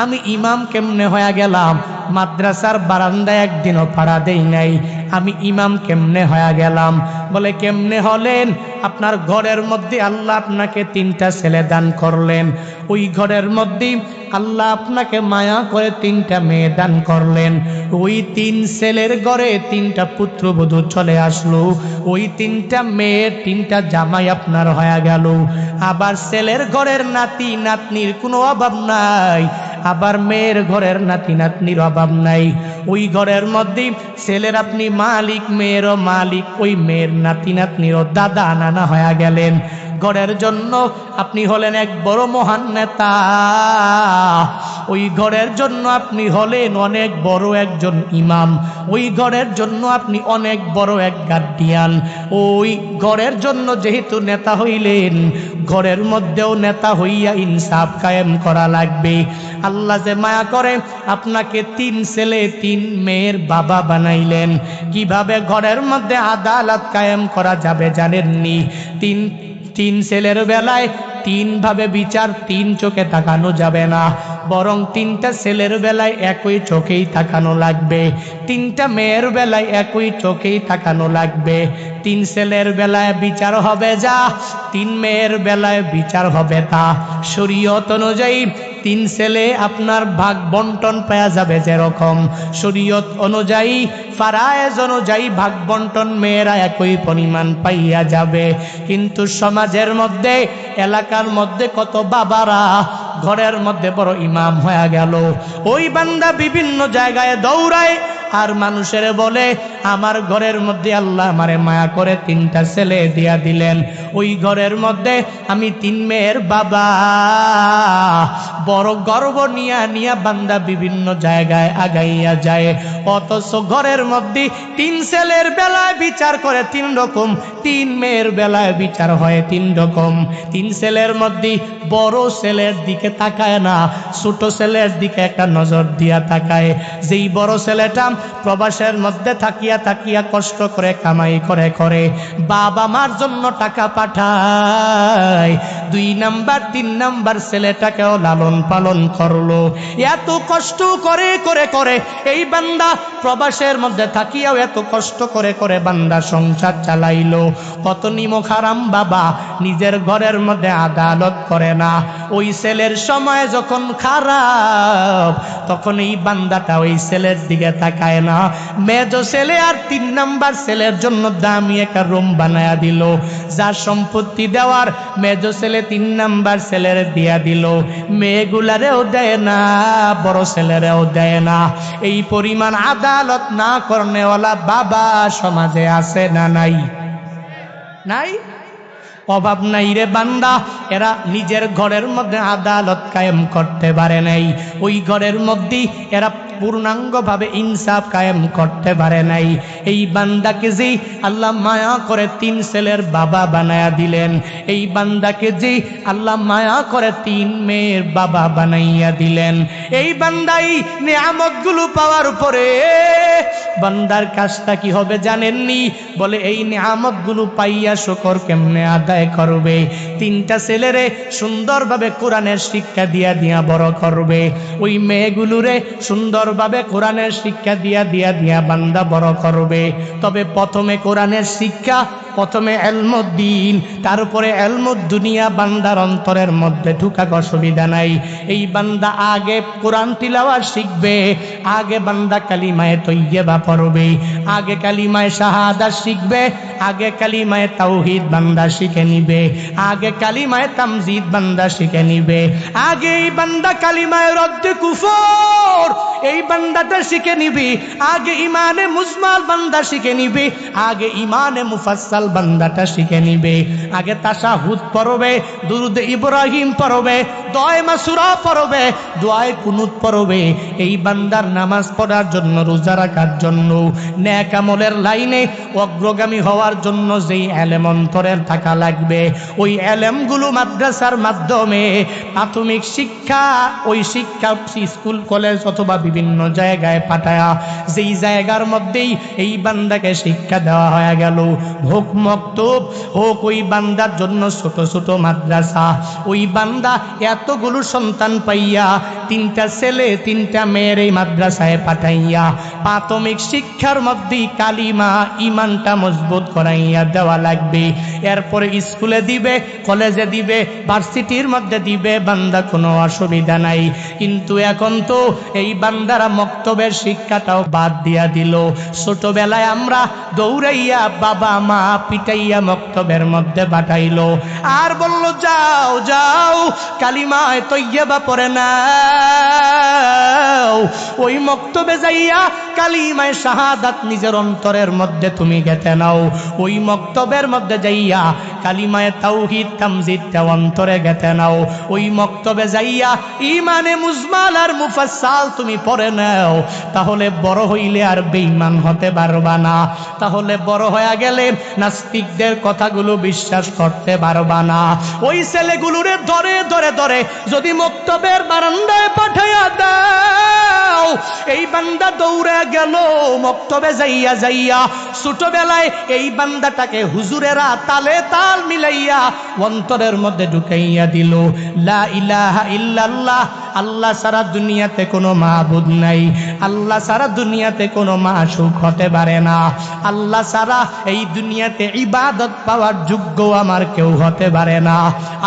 আমি ইমাম কেমনে হয়ে গেলাম? মাদ্রাসার বারান্দায় একদিনও পাড়া দেই নাই, আমি ইমাম কেমনে হয়ে গেলাম? বলে কেমনে হলেন? আপনার ঘরের মধ্যে আল্লাহ আপনাকে 3টা ছেলে দান করলেন, ওই ঘরের মধ্যে আল্লাহ আপনাকে মায়া করে 3টা মেয়ে দান করলেন। ওই 3 ছেলের ঘরে 3টা পুত্রবধূ চলে আসলো, ওই 3টা মেয়ের 3টা জামাই আপনার হয়ে গেল। আবার ছেলের ঘরের নাতি নাতনির কোনো অভাব নাই, আবার মেয়ের ঘরের নাতি নাতনির অভাব নাই। ওই ঘরের মধ্যে ছেলের আপনি মালিক, মেয়েরও মালিক, ওই মেয়ের নাতি নাতনিরও দাদা নানা হয়ে গেলেন। ঘরের জন্য আপনি হলেন এক বড় মহান নেতা, ওই ঘরের জন্য আপনি হলেন অনেক বড় একজন ইমাম, ওই ঘরের জন্য আপনি অনেক বড় এক গার্ডিয়ান। ওই ঘরের জন্য যেহেতু নেতা হইলেন, ঘরের মধ্যেও নেতা হইয়া ইনসাফ কায়েম করা লাগবে। আল্লাহ যে মায়া করে আপনাকে 3 ছেলে 3 মেয়ের বাবা বানাইলেন। কিভাবে ঘরের মধ্যে আদালত কায়েম করা যাবে জানেননি? তিন ছেলের বেলায় 3 ভাবে বিচার, 3 চোখে তাকানো যাবে না, বরং 3টা ছেলের বেলায় একই চোখেই তাকানো লাগবে, 3টা মেয়ের বেলায় একই চোখেই তাকানো লাগবে। 3 ছেলের বেলায় বিচার হবে যা, 3 মেয়ের বেলায় বিচার হবে তা। শরীয়ত অনুযায়ী 3 ছেলে আপনার ভাগ বন্টন পাওয়া যাবে যেরকম, শরীয়ত অনুযায়ী ফারায়েজ অনুযায়ী ভাগ বন্টন মেয়েরা একই পরিমাণ পাইয়া যাবে। কিন্তু সমাজের মধ্যে, এলাকার মধ্যে কত বাবারা ঘরের মধ্যে বড় ইমাম হয়ে গেল, ওই বান্দা বিভিন্ন জায়গায় দৌড়ায় আর মানুষের বলে আমার ঘরের মধ্যে আল্লাহ আমারে মায়া করে 3টা ছেলে দিয়া দিলেন, ওই ঘরের মধ্যে আমি 3 মেয়ের বাবা। বড় গর্ব নিয়া বান্দা বিভিন্ন জায়গায় আগাইয়া যায়। অথচ ঘরের মধ্যে 3 ছেলের বেলায় বিচার করে 3 রকম, 3 মেয়ের বেলায় বিচার হয় 3 রকম। 3 ছেলের মধ্যে বড় ছেলের দিকে তাকায় না, ছোট ছেলের দিকে একটা নজর দিয়া তাকায়। যেই বড় ছেলেটা প্রবাসের মধ্যে থাকিয়া থাকিয়া কষ্ট করে কামাই করে বাবা মার জন্য টাকা পাঠায়, 2 নাম্বার 3 নাম্বার ছেলেটাকেও লালন পালন করলো। এত কষ্ট করে এই বান্দা প্রবাসের মধ্যে থাকিয়াও এত কষ্ট করে বান্দা সংসার চালাইলো। কত নিমক হারাম বাবা নিজের ঘরের মধ্যে আদালত করে না। ওই ছেলের সময় যখন খারাপ, তখন এই বান্দাটা ওই ছেলের দিকে তাকায় না। মেজো ছেলে আর 3 নাম্বার ছেলের জন্য দামি একটা রুম বানায়া দিল, যার সম্পত্তি দেওয়ার মেজো ছেলে 3 নাম্বার ছেলের দিয়া দিল, মেয়েগুলারেও দেয় না, বড় ছেলেরেও দেয় না। এই পরিমাণ আদালত না করনেওয়ালা বাবা সমাজে আছে না নাই? নাই? অভাব নাই রে বান্দা। এরা নিজের ঘরের মধ্যে আদালত কায়েম করতে পারে নাই, ওই ঘরের মধ্যে এরা পূর্ণাঙ্গভাবে ইনসাফ কায়েম করতে পারে নাই। এই বান্দাকে যে আল্লাহ মায়া করে 3 ছেলের বাবা বানায়া দিলেন, এই বান্দাকে যে আল্লাহ মায়া করে 3 মেয়ের বাবা বানাইয়া দিলেন, এই বান্দাই নিয়ামতগুলো পাওয়ার পরে বান্দার কাজটা কি হবে জানেননি? বলে এই নিয়ামতগুলো পাইয়া শুকর কেমনে আদায় করবে? 3টা ছেলেরে সুন্দরভাবে কোরআনের শিক্ষা দিয়া দিয়া বড় করবে, ওই মেয়েগুলোরে সুন্দরভাবে কোরআনের শিক্ষা দিয়া দিয়া দিয়া বান্দা বড় করবে। তবে প্রথমে কোরআনের শিক্ষা, প্রথমে ইলমুদ্দিন, তারপরে ইলমুদ দুনিয়া বান্দার অন্তরের মধ্যে ঢুকাক অসুবিধা নাই। এই বান্দা আগে কোরআন তিলাওয়াত শিখবে, আগে বান্দা কালিমায়ে তয়্যিবা পড়বে, আগে কালিমায়ে শাহাদাত শিখবে, আগে কালিমায়ে তাওহীদ বান্দা শিখে নিবে, আগে কালিমায়ে তামজিদ বান্দা শিখে নিবে, আগে এই বান্দা কালিমায়ে রদ্দে কুফর এই বান্দাটা শিখে নিবি, আগে ইমানে মুজমাল বান্দা শিখে নিবে, আগে ইমানে মুফাসসাল বান্দাটা শিখে নিবে, আগে তাশাহুদ পড়বে, দুরুদ ইব্রাহিম পড়বে, দোয়া মাসুরা পড়বে, দোয়া কুনুত পড়বে। এই বান্দার নামাজ পড়ার জন্য, রোজা রাখার জন্য, নেক আমলের লাইনে অগ্রগামী হওয়ার জন্য যেই ইলম অন্তরের থাকা লাগবে, ওই ইলমগুলো মাদ্রাসার মাধ্যমে প্রাথমিক শিক্ষা, ওই শিক্ষা স্কুল কলেজ অথবা বিভিন্ন জায়গায় পাঠায়া, যেই জায়গার মধ্যেই এই বান্দাকে শিক্ষা দেওয়া হয়ে গেল, হোক মক্তব, হোক ওই বান্দার জন্য ছোট ছোট মাদ্রাসা, ওই বান্দা এতগুলো সন্তান পাইয়া 3টা ছেলে 3টা মেয়ের এই মাদ্রাসায় পাঠাইয়া প্রাথমিক শিক্ষার মধ্যেই কালিমা ইমানটা মজবুত করাইয়া দেওয়া লাগবে। এরপরে স্কুলে দিবে, কলেজে দিবে, ভার্সিটির মধ্যে দিবে, বান্দা কোনো অসুবিধা নাই। কিন্তু এখন তো এই বান্দারা মক্তবের শিক্ষাটাও বাদ দিয়া দিল। ছোটবেলায় আমরা দৌড়াইয়া বাবা মা পিটাইয়া মক্তবের মধ্যে পাঠাইলো, আর বলল যাও যাও কালিমায়ে তয়্যিবা পড়ে নাও, ওই মক্তবে যাইয়া কালিমায়ে শাহাদাত নিজের অন্তরের মধ্যে তুমি গেঁথে নাও, ওই মক্তবের মধ্যে যাইয়া কালিমায়ে তাওহীদ তামজিদটা অন্তরে গেঁথে নাও, ওই মক্তবে যাইয়া ইমানে মুজমাল আর মুফাসসাল তুমি পড়ে নাও। তাহলে বড় হইলে আর বেঈমান হতে পারবা না, তাহলে বড় হয়ে গেলে নাস্তিকদের কথাগুলো বিশ্বাস করতে পারবা না। ওই ছেলেগুলোরে ধরে ধরে ধরে যদি মক্তবের বারান্দায় পাঠাইয়া দাও, এই বান্দা দৌড়ে গেল মক্তবে যাইয়া যাইয়া ছোটবেলায় এই বান্দাটাকে হুজুরেরা তালে তাল মিলাইয়া অন্তরের মধ্যে ঢুকাইয়া দিল, লা ইলাহা ইল্লাল্লাহ, আল্লাহ সারা দুনিয়াতে কোনো মাবুদ নাই, আল্লাহ সারা দুনিয়াতে কোনো মাশুক হতে পারে না, আল্লাহ সারা এই দুনিয়াতে ইবাদত পাওয়ার যোগ্য আমার কেউ হতে পারে না,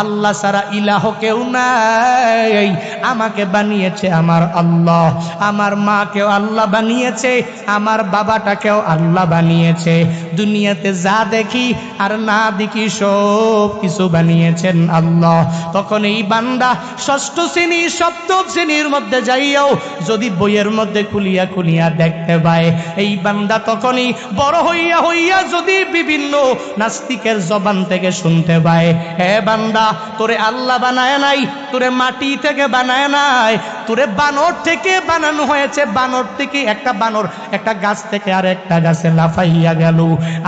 আল্লাহ সারা ইলাহ কেউ নাই, আমাকে বানিয়েছে আমার আল্লাহ, আমার মাকেও আল্লাহ বানিয়েছে, আমার বাবাটাকেও আল্লাহ বানিয়েছে, দুনিয়াতে যা দেখি আর না দেখি সব কিছু বানিয়েছেন আল্লাহ। তখন এই বান্দা 6ষ্ঠ শ্রেণী 7ম শ্রেণীর মধ্যে যাইয়াও যদি বইয়ের মধ্যে খুলিয়া খুলিয়া দেখতে পায়, এই বান্দা তখনই বড় হইয়া হইয়া যদি বিভিন্ন নাস্তিকের জবান থেকে শুনতে পায়, হে বান্দা তোরে আল্লাহ বানায় নাই, তোরে মাটি থেকে বানায় নাই, তোরে বানর থেকে বানানো হয়েছে, বানর থেকে একটা বানর একটা গাছ থেকে আর একটা গাছে লাফাইয়া গেল,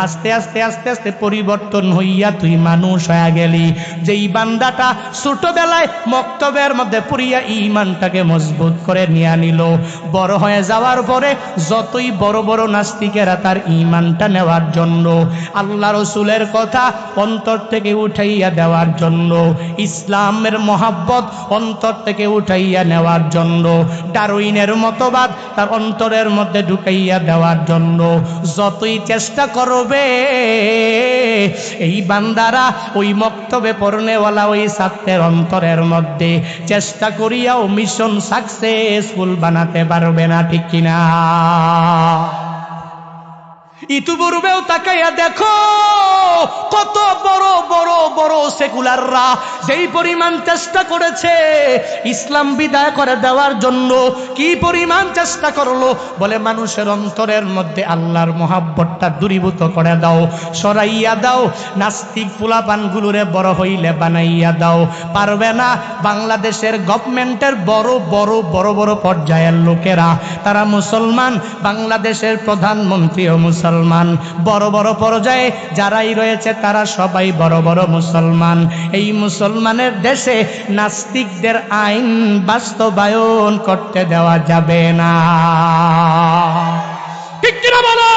আস্তে আস্তে আস্তে আস্তে পরিবর্তন হইয়া তুই মানুষ হয়ে গেলি। যেই বান্দাটা ছোটবেলায় মক্তবের মধ্যে পড়িয়া ঈমানটাকে মজবুত করে নিয়ে নিল, বড় হয়ে যাওয়ার পরে যতই বড় বড় নাস্তিকেরা তার ঈমানটা নেওয়ার জন্য, আল্লাহ রসুলের কথা অন্তর থেকে উঠাইয়া দেওয়ার জন্য, ইসলামের মহাব্বত অন্তর থেকে উঠাইয়া নেওয়ার জন্য, ডারউইনের মতবাদ তার অন্তরের মধ্যে ঢুকাইয়া দেওয়ার জন্য যতই চেষ্টা করবে, এই বান্দারা ওই মক্তবে পড়নেওয়ালা ওই ছাত্রের অন্তরের মধ্যে চেষ্টা করিয়াও মিশন সাকসেসফুল বানাতে পারবে না, ঠিক কিনা? ইতিপূর্বেও তাকাইয়া দেখো কত বড় বড় বড় সেকুলাররা যেই পরিমাণ চেষ্টা করেছে ইসলাম বিদায় করে দেওয়ার জন্য, কি পরিমাণ চেষ্টা করলো, বলে মানুষের অন্তরের মধ্যে আল্লাহর মহাব্বতটা দূরীভূত করে দাও, সরাইয়া দাও, নাস্তিক পোলাপানগুলোরে বড় হইলে বানাইয়া দাও। পারবে না। বাংলাদেশের গভর্নমেন্টের বড় বড় বড় বড় পর্যায়ের লোকেরা তারা মুসলমান, বাংলাদেশের প্রধানমন্ত্রীও মুসলমান, বড় বড় পর্যায়ে যারাই রয়েছে তারা সবাই বড় বড় মুসলমান। এই মুসলমানের দেশে নাস্তিকদের আইন বাস্তবায়ন করতে দেওয়া যাবে না। ঠিক কিনা বলো?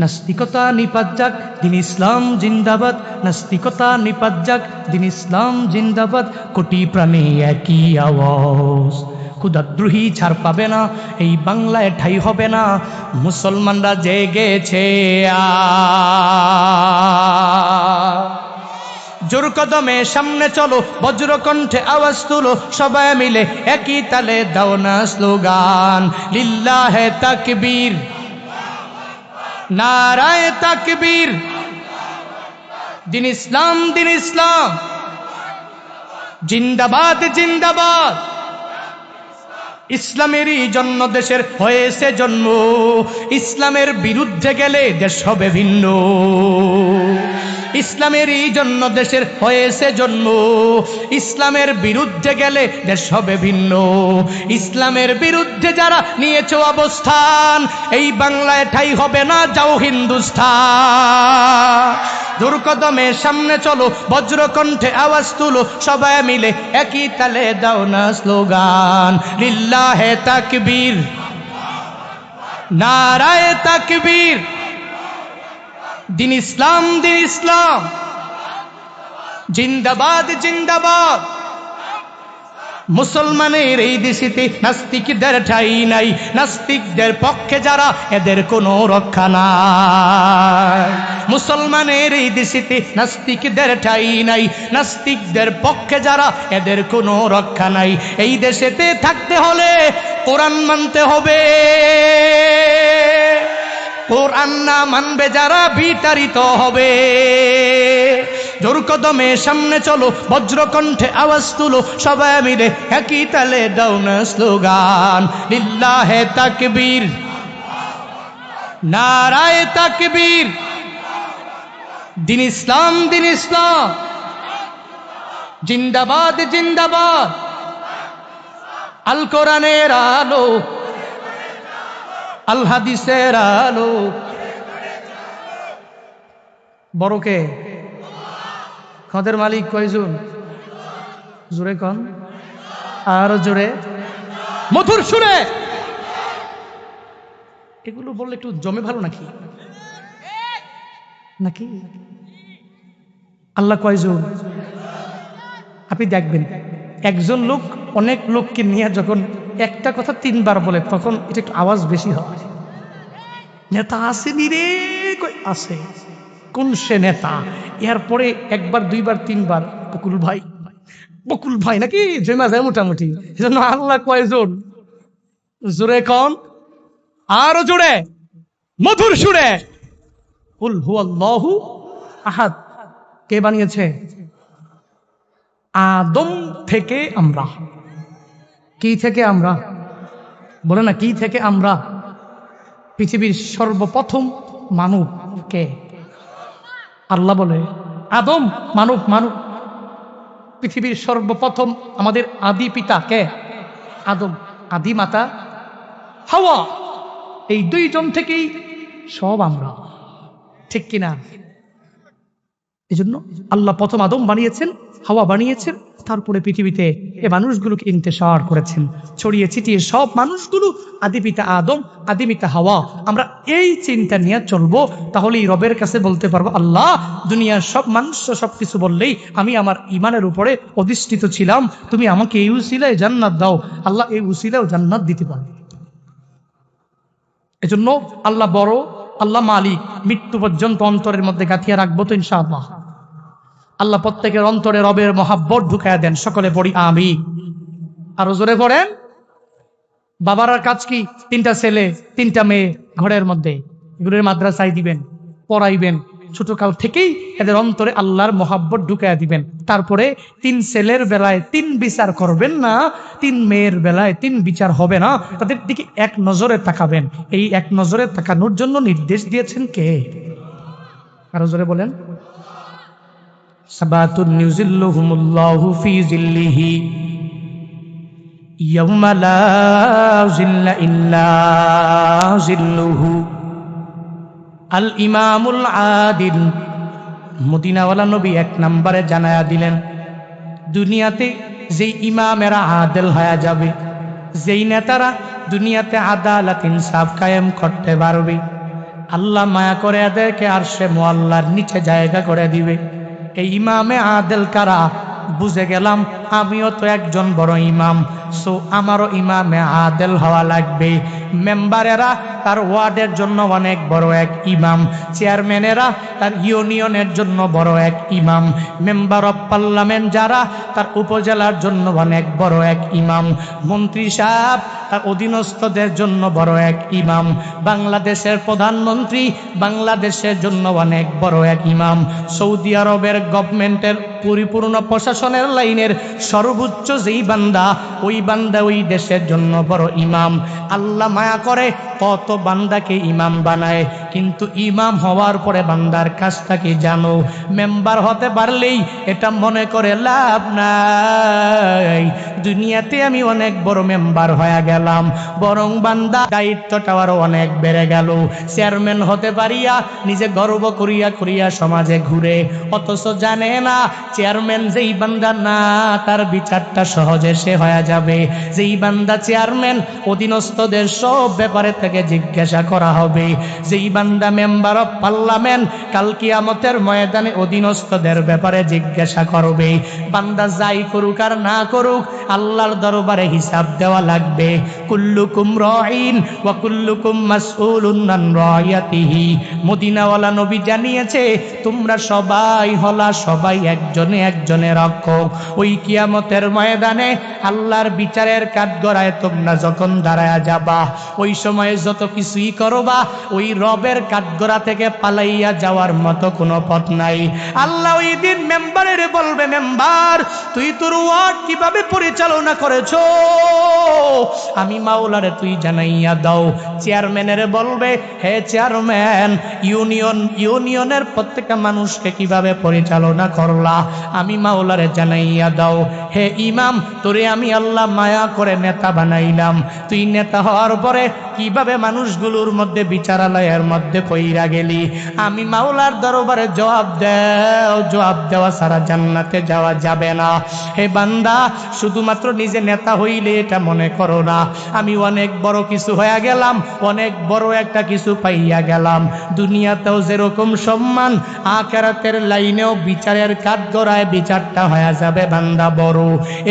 নাস্তিকতা নিপাত যাক, দিন ইসলাম জিন্দাবাদ। নাস্তিকতা নিপাত যাক, দিন ইসলাম জিন্দাবাদ। কোটি প্রাণে একই আওয়াজ, ক্ষুদাদ্রোহী ছাড় পাবে না, এই বাংলায় ঠাই হবে না। মুসলমানরা জেগেছে জোর কদমে সামনে চলো, বজ্রকণ্ঠে আওয়াজ তুলো, সবাই মিলে একই তালে দাও না স্লোগান, লিল্লাহে তাকবীর, নারায়ে তাকবীর। দিন ইসলাম, দিন ইসলাম জিন্দাবাদ, জিন্দাবাদ। ইসলামেরই জন্য দেশের হয়েছে জন্ম, ইসলামের বিরুদ্ধে গেলে দেশ হবে ভিন্ন। ইসলামেরই জন্য দেশের হয়েছে জন্ম, ইসলামের বিরুদ্ধে গেলে দেশ হবে ভিন্ন। ইসলামের বিরুদ্ধে যারা নিয়েছে অবস্থান, এই বাংলায় ঠাই হবে না, যাও হিন্দুস্তান। জোর কদমে সামনে চলো, বজ্রকণ্ঠে আওয়াজ তুলো, সবাই মিলে একই তালে দাও না স্লোগান, লিল্লাহে তাকবীর, নারায়ে তাকবীর। দিন ইসলাম, দিন ইসলাম জিন্দাবাদ, জিন্দাবাদ। মুসলমানের এই দেশেতে নাস্তিকদের ঠাই নাই, নাস্তিকদের পক্ষে যারা এদের কোনো রক্ষা নাই। মুসলমানের এই দেশেতে নাস্তিকদের ঠাই নাই, নাস্তিকদের পক্ষে যারা এদের কোনো রক্ষা নাই। এই দেশেতে থাকতে হলে কোরআন মানতে হবে, কোরআন না মানবে যারা বিতাড়িত হবে। জোর কদমে সামনে চলো, বজ্রকণ্ঠে আওয়াজ তুলো, সবাই মিলে একই তালে দাও না স্লোগান, লিল্লাহে তাকবীর, নারায়ে তাকবীর। দিন ইসলাম, দিন ইসলাম জিন্দাবাদ, জিন্দাবাদ। আল কোরআনের আলো, আল হাদিসের আলো। বড়কে খাদের মালিক কয়জন? জোরে কন, আরো জোরে, মধুর সুরে। এগুলো বললে একটু জমে ভালো নাকি? নাকি আল্লাহ কয়জন? আপনি দেখবেন একজন লোক অনেক লোককে নিয়ে যখন একটা কথা তিনবার বলে তখন এটা একটু আওয়াজ বেশি হয়। নেতা আসেনি রে, কই আছে? কোন সে নেতা? এরপরে একবার দুইবার তিনবার বকুল ভাই, বকুল ভাই নাকি জমা যায় মোটামুটি। এজন্য আল্লাহ কয়জন? জোরে কন, আরো জোরে, মধুর সুরে। কুল হুয়াল্লাহু আহাদ। কে বানিয়েছে? আদম থেকে আমরা। কি থেকে আমরা? বলে না, কি থেকে আমরা? পৃথিবীর সর্বপ্রথম মানব কে? আল্লাহ বলে আদম, মানব, মানব। পৃথিবীর সর্বপ্রথম আমাদের আদি পিতা কে? আদম। আদি মাতা হাওয়া। এই দুইজন থেকেই সব আমরা, ঠিক কিনা? এই জন্য আল্লাহ প্রথম আদম বানিয়েছেন, হাওয়া বানিয়েছেন, তারপরে পৃথিবীতে এ মানুষগুলোকে ইন্তেশার করেছেন, ছড়িয়ে ছিটিয়ে সব মানুষগুলো আদিপিতা আদম, আদিপিতা হাওয়া। আমরা এই চিন্তা নিয়ে চলবো, তাহলেই রবের কাছে বলতে পারবো, আল্লাহ দুনিয়ার সব মানুষ সবকিছু বললেই আমি আমার ইমানের উপরে অধিষ্ঠিত ছিলাম, তুমি আমাকে এই উসিলায় জান্নাত দাও। আল্লাহ এই উসিলায় জান্নাত দিতে পারে। এজন্য আল্লাহ বড় আল্লাহ মালিক, মৃত্যু পর্যন্ত অন্তরের মধ্যে গাঁথিয়ে রাখবো তো ইনশাআল্লাহ। আল্লাহ প্রত্যেকের অন্তরে রবের মহাব্বত ঢুকায়া দেন, সকলে পড়ি আমিন। আরো জোরে পড়েন। বাবার কাজ কি? 3টা ছেলে 3টা মেয়ে ঘরের মধ্যে, এগুলোর মাদ্রাসায় দিবেন, পড়াইবেন, ছোটকাল থেকেই এদের অন্তরে আল্লাহর মহাব্বত ঢুকায়া দিবেন। তারপরে 3 ছেলের বেলায় 3 বিচার করবেন না, 3 মেয়ের বেলায় 3 বিচার হবে না, তাদের দিকে এক নজরে তাকাবেন। এই এক নজরে তাকানোর জন্য নির্দেশ দিয়েছেন কে? আরো জোরে বলেন। সাবাতুন ইউজিল্লুহুমুল্লাহু ফি জিল্লিহি ইয়াউমা লা জিল্লা ইল্লা জিল্লুহু। আল ইমামুল আদিল। মদিনাওয়ালা নবী 1 নম্বরে জানায়া দিলেন, দুনিয়াতে যেই ইমামেরা আদেল হয়ে যাবে, যেই নেতারা দুনিয়াতে আদালত ইনসাফ কায়েম করতে পারবে, আল্লাহ মায়া করে এদেরকে আরশে মুআল্লার নিচে জায়গা করে দিবে। এই ইমামে আদেল কারা? বুঝে গেলাম আমিও তো একজন বড় ইমাম, সো আমারও ইমামে আদেল হওয়া লাগবে। মেম্বারেরা তার ওয়ার্ডের জন্য অনেক বড় এক ইমাম, চেয়ারম্যানেরা তার ইউনিয়নের জন্য বড় এক ইমাম, মেম্বার অফ পার্লামেন্ট যারা তার উপজেলার জন্য অনেক বড় এক ইমাম, মন্ত্রী সাহেব তার অধীনস্থদের জন্য বড় এক ইমাম, বাংলাদেশের প্রধানমন্ত্রী বাংলাদেশের জন্য অনেক বড় এক ইমাম, সৌদি আরবের গভর্নমেন্টের পরিপূর্ণ প্রশাসনের লাইনের সর্বোচ্চ যেই বান্দা, ওই বান্দা ওই দেশের জন্য বড় ইমাম। আল্লাহ মায়া করে কত বান্দাকে ইমাম বানায়, কিন্তু ইমাম হওয়ার পরে বান্দার কাজটা কি জানো? মেম্বার হতে পারলেই এটা মনে করে লাভ নাই, দুনিয়াতে আমি অনেক বড় মেম্বার হয়ে গেলাম, বরং বান্দা দায়িত্বটা আরো অনেক বেড়ে গেল। চেয়ারম্যান হতে পারিয়া নিজে গর্ব করিয়া করিয়া সমাজে ঘুরে, অথচ জানে না চেয়ারম্যান যেই বান্দা না, তার বিচারটা সহজে সে হয়ে যাবে। যেই বান্দা চেয়ারম্যান, অধীনস্থদের সব ব্যাপারে থেকে জিজ্ঞাসা করা হবে। যেই বান্দা মেম্বার অফ পার্লামেন্ট, কাল কিয়ামতের ময়দানে অধীনস্থদের ব্যাপারে জিজ্ঞাসা করবে। বান্দা যাই করুক আর না করুক, আল্লাহর দরবারে হিসাব দেওয়া লাগবে। কুল্লুকুম রাঈন ওয়া কুল্লুকুম মাসউলুন আন রাইয়াতিহি। মদিনাওয়ালা নবী জানিয়েছে, তোমরা সবাই হলা, সবাই একজনে একজনের রক্ষক। ওই কিয়ামতের ময়দানে আল্লাহর বিচারের কাঠগড়ায় তোমরা যখন দাঁড়ায়া যাবা, ওই সময়ে যত কিছুই করবা, ওই রবের কাঠগড়া থেকে পালাইয়া যাওয়ার মতো কোনো পথ নাই। আল্লাহ ওই দিন মেম্বারের বলবে, মেম্বার তুই তোর ওয়ার্ড কিভাবে পরিচালনা করেছো, আমি মাওলারে তুই জানাইয়া দাও। চেয়ারম্যানের বলবে, হে চেয়ারম্যান, ইউনিয়নের প্রত্যেকটা মানুষকে কিভাবে পরিচালনা করলা, আমি মাওলারে জানাইয়া দাও। হে ইমাম, তোরে আমি আল্লাহ মায়া করে নেতা বানাইলাম, তুই নেতা হওয়ার পরে কিভাবে মানুষগুলোর মধ্যে বিচারালয়ের মধ্যে কইরা গেলি, আমি মাওলার দরবারে জবাব দেও। জবাব দেওয়া সারা জান্নাতে যাওয়া যাবে না। হে বান্দা, শুধুমাত্র নিজে নেতা হইলে এটা মনে করো না, আমি অনেক বড় কিছু হয়ে গেলাম, অনেক বড় একটা কিছু পাইয়া গেলাম। দুনিয়াতেও যেরকম সম্মান, আখিরাতের লাইনেও বিচারের কাঠগড়ায় বিচারটা হয়ে যাবে বান্দা বড়।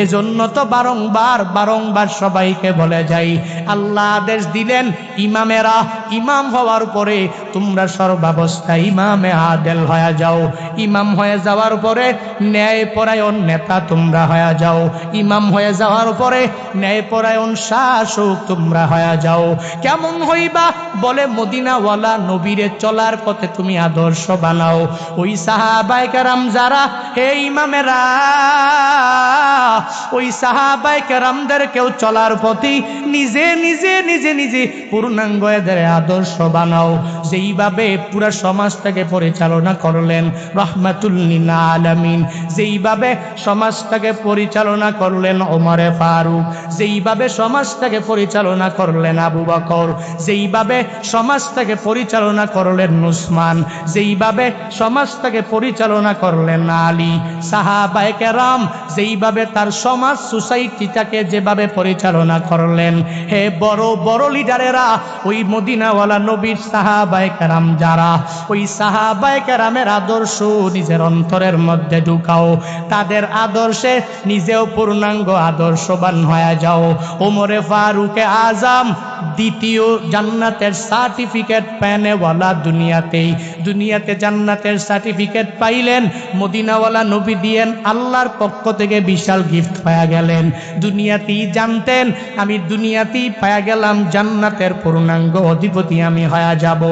এজন্য তো বারংবার বারংবার সবাইকে বলে যাই, আল্লাহ আদেশ দিলেন, ইমামেরা ইমাম হওয়ার পরে তোমরা সর্বাবস্থায় ইমামে আদেল হয়ে যাও। ইমাম হয়ে যাওয়ার পরে ন্যায়পরায়ণ নেতা তোমরা হয়ে যাও। ইমাম হয়ে যাওয়ার পরে ন্যায়পরায়ণ শাসক তোমরা হয়ে যাও। কেমন হইবা? বলে মদিনাওয়ালা নবীরে চলার পথে তুমি আদর্শ বানাও। ওই সাহাবায়ে কেরাম যারা, হে ইমামেরা, ওই সাহাবায়ে কেরামদের কেউ চলার পথে নিজে নিজে নিজে নিজে পূর্ণাঙ্গ এদের আদর্শ বানাও। যেইভাবে পুরা সমাজটাকে পরিচালনা করলেন রাহমাতুল লিল আলামিন, যেইভাবে সমাজটাকে পরিচালনা করলেন ওমরে ফারুক, যেইভাবে সমাজটাকে পরিচালনা করলেন আবু বকর, যেইভাবে সমাজটাকে পরিচালনা করলেন উসমান, যেইভাবে সমাজটাকে পরিচালনা করলেন আলী, সাহাবায়ে কেরাম যেইভাবে তার সমাজ সোসাইটিটাকে যেভাবে পরিচালনা করলেন, হে বড় বড় লিডারেরা, ওই মদিনাওয়ালা নবীর সাহাবায়ে কেরাম যারা, ওই সাহাবায়ে কেরামের আদর্শ নিজের অন্তরের মধ্যে ঢুকাও, তাদের আদর্শে নিজেও পূর্ণাঙ্গ আদর্শবান হয়ে যাও। ওমরে ফারুকে আজম দ্বিতীয় জান্নাতের সার্টিফিকেট প্যানেওয়ালা দুনিয়াতে জান্নাতের সার্টিফিকেট পাইলেন, মদিনাওয়ালা নবী দিয়েন আল্লাহর পক্ষ থেকে বিশাল গিফট পায়া গেলেন। দুনিয়াতেই জানতেন আমি দুনিয়াতেই পায়া গেলাম জান্নাতের পূর্ণাঙ্গ অধিপতি আমি হয়ে যাব।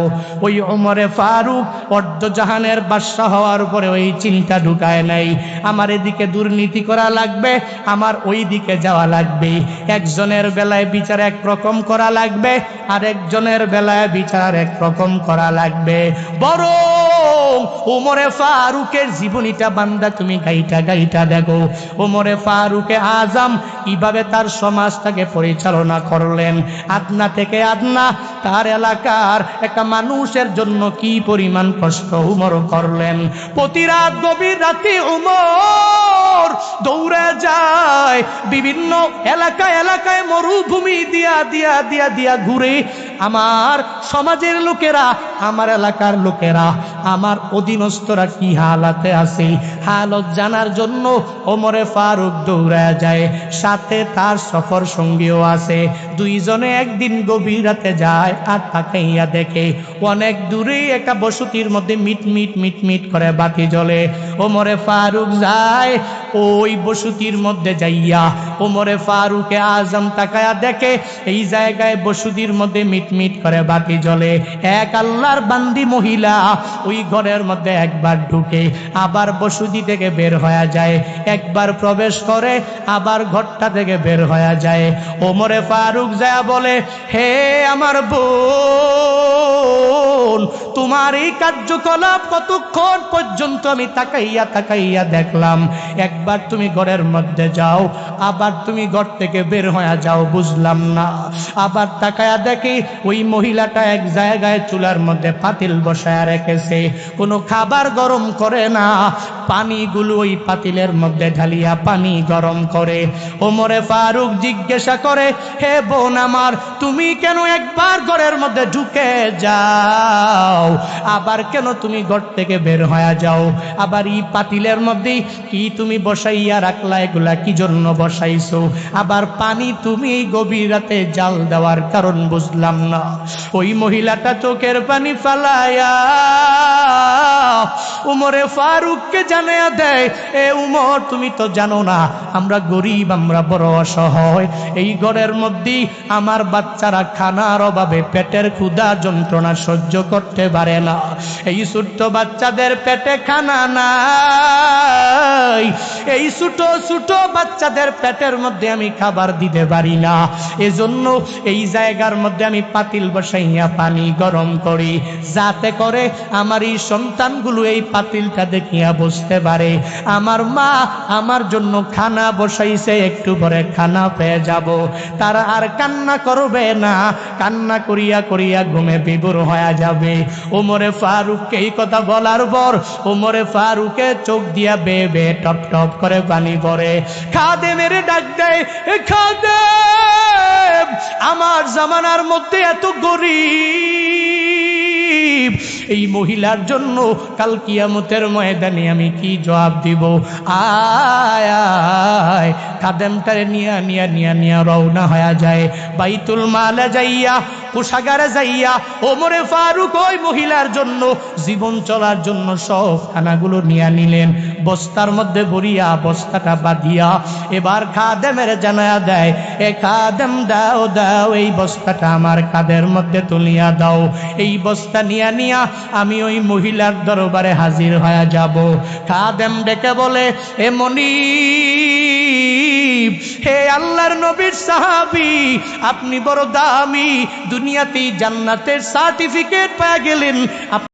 ওই ওমরে ফারুক অর্ধজাহানের বাদশা হওয়ার পরে ওই চিন্তা ঢুকায় নাই আমার এদিকে দুর্নীতি করা লাগবে, আমার ওই দিকে যাওয়া লাগবে। একজনের বেলায় বিচার একরকম করা লাগবে, আর একজনের বেলায় বিচার একরকম করা লাগবে। বরং ওমরে ফারুকের জীবনীটা বান্দা তুমি গাইটা দেখো। ওমরে ফারুকে আজম কিভাবে তার সমাজটাকে পরিচালনা করলেন। আদনা থেকে আদনা তার এলাকার একটা মানুষের জন্য কি পরিমাণ কষ্ট উমর করলেন। প্রতি রাত গভীর রাতে উমর দৌড়ে যায়, বিভিন্ন এলাকায় মরুভূমি দিয়া ঘুরে। আমার সমাজের লোকেরা, আমার এলাকার লোকেরা, আমার অধীনস্থরা কি হালাতে আছে হালত জানার জন্য ওমরে ফারুক দৌড়ায় যায়। সাথে তার সফর সঙ্গীও আছে। দুইজনে একদিন গভীর রাতে যায় আর তাকাইয়া দেখে অনেক দূরে একটা বসতির মধ্যে মিট করে বাতি জ্বলে। ওমরে ফারুক যায় ওই বসতির মধ্যে যাইয়া ওমরে ফারুকে আজম তাকায়া দেখে এই জায়গায় বসতির মধ্যে মিট করে বাতি জ্বলে। এক আল্লাহর বান্দি মহিলা ওই ঘরের মধ্যে একবার ঢুকে আবার বসতি থেকে বের হয়ে যায়, একবার প্রবেশ করে আবার ঘরটা থেকে বের হয়ে যায়। ওমরে ফারুক যায় বলে, হে আমার বোন, তোমার এই কার্যকলাপ কতক্ষণ পর্যন্ত আমি তাকাইয়া দেখলাম। একবার তুমি ঘরের মধ্যে যাও, আবার তুমি ঘর থেকে বের হয়ে যাও, বুঝলাম না। আবার তাকায়া দেখি ওই মহিলাটা এক জায়গায় চুলার মধ্যে পাতিল বসায় রেখেছে, কোনো খাবার গরম করে না, পানিগুলো ওই পাতিলের মধ্যে ঢালিয়া পানি গরম করে। ওমরে ফারুক জিজ্ঞাসা করে, হে বোন আমার, তুমি কেন একবার ঘরের মধ্যে ঢুকে যাও, আবার কেন তুমি ঘর থেকে বের হয়ে যাও? আবার এই পাতিলের মধ্যে কি তুমি বসাইয়া রাখলা, এগুলা কি জন্য বসাইছো? আবার পানি তুমি এই গভীর রাতে জাল দেওয়ার কারণ বুঝলাম না। ওই মহিলাটা চোখের পানি ফালায়া উমরে ফারুককে জানায়া দেয়, এ উমর, তুমি তো জানো না আমরা গরিব, আমরা বড় অসহায়। এই ঘরের মধ্যে আমার বাচ্চারা খানার অভাবে পেটের ক্ষুধা যন্ত্রণা সহ্য করতে পারে না। এই ছোট্ট বাচ্চাদের পেটে খানা নাই, এই ছোট বাচ্চাদের পেটের মধ্যে আমি খাবার দিতে পারি না। এজন্য এই জায়গার মধ্যে আমি পাতিল বসাইয়া পানি গরম করি, যাতে করে আমার এই সন্তানগুলো এই পাতিলটা দেখিয়া বুঝতে পারে আমার মা আমার জন্য খানা বসাইছে, একটু পরে খানা পেয়ে যাব। তারা আর কান্না করবে না, কান্না করিয়া ঘুমে বিভোর হয়ে যাবে। ওমরে ফারুককে এই কথা বলার পর ওমরে ফারুকে চোখ দিয়া বেয়ে টপ করে পানি পড়ে। খাদেমের ডাক দেয়, খাদেম, আমার জামানার মধ্যে এত গরিব এই মহিলার জন্য কাল কিয়ামতের ময়দানে আমি কি জবাব দিব? আয় আয়। খাদেমটারে নিয়া রওনা হয়ে যায় বাইতুল মালে যাইয়া, কোষাগারে যাইয়া ওমরে ফারুক ওই মহিলার জন্য জীবন চলার জন্য সব খানাগুলো নিয়ে নিলেন। বস্তার মধ্যে ভরিয়া বস্তাটা বাঁধিয়া এবার খাদেমের জানায়া দেয়, এ খাদেম, দাও এই বস্তাটা আমার কাঁধের মধ্যে তুলিয়া দাও। এই বস্তা নিয়া আমি ওই মহিলার দরবারে হাজির হয়ে যাব। খাদেম ডেকে বলে, এ মনিব, হে আল্লাহর নবীর সাহাবী, আপনি বড় দামি, দুনিয়াতেই জান্নাতের সার্টিফিকেট পেয়ে গেলেন।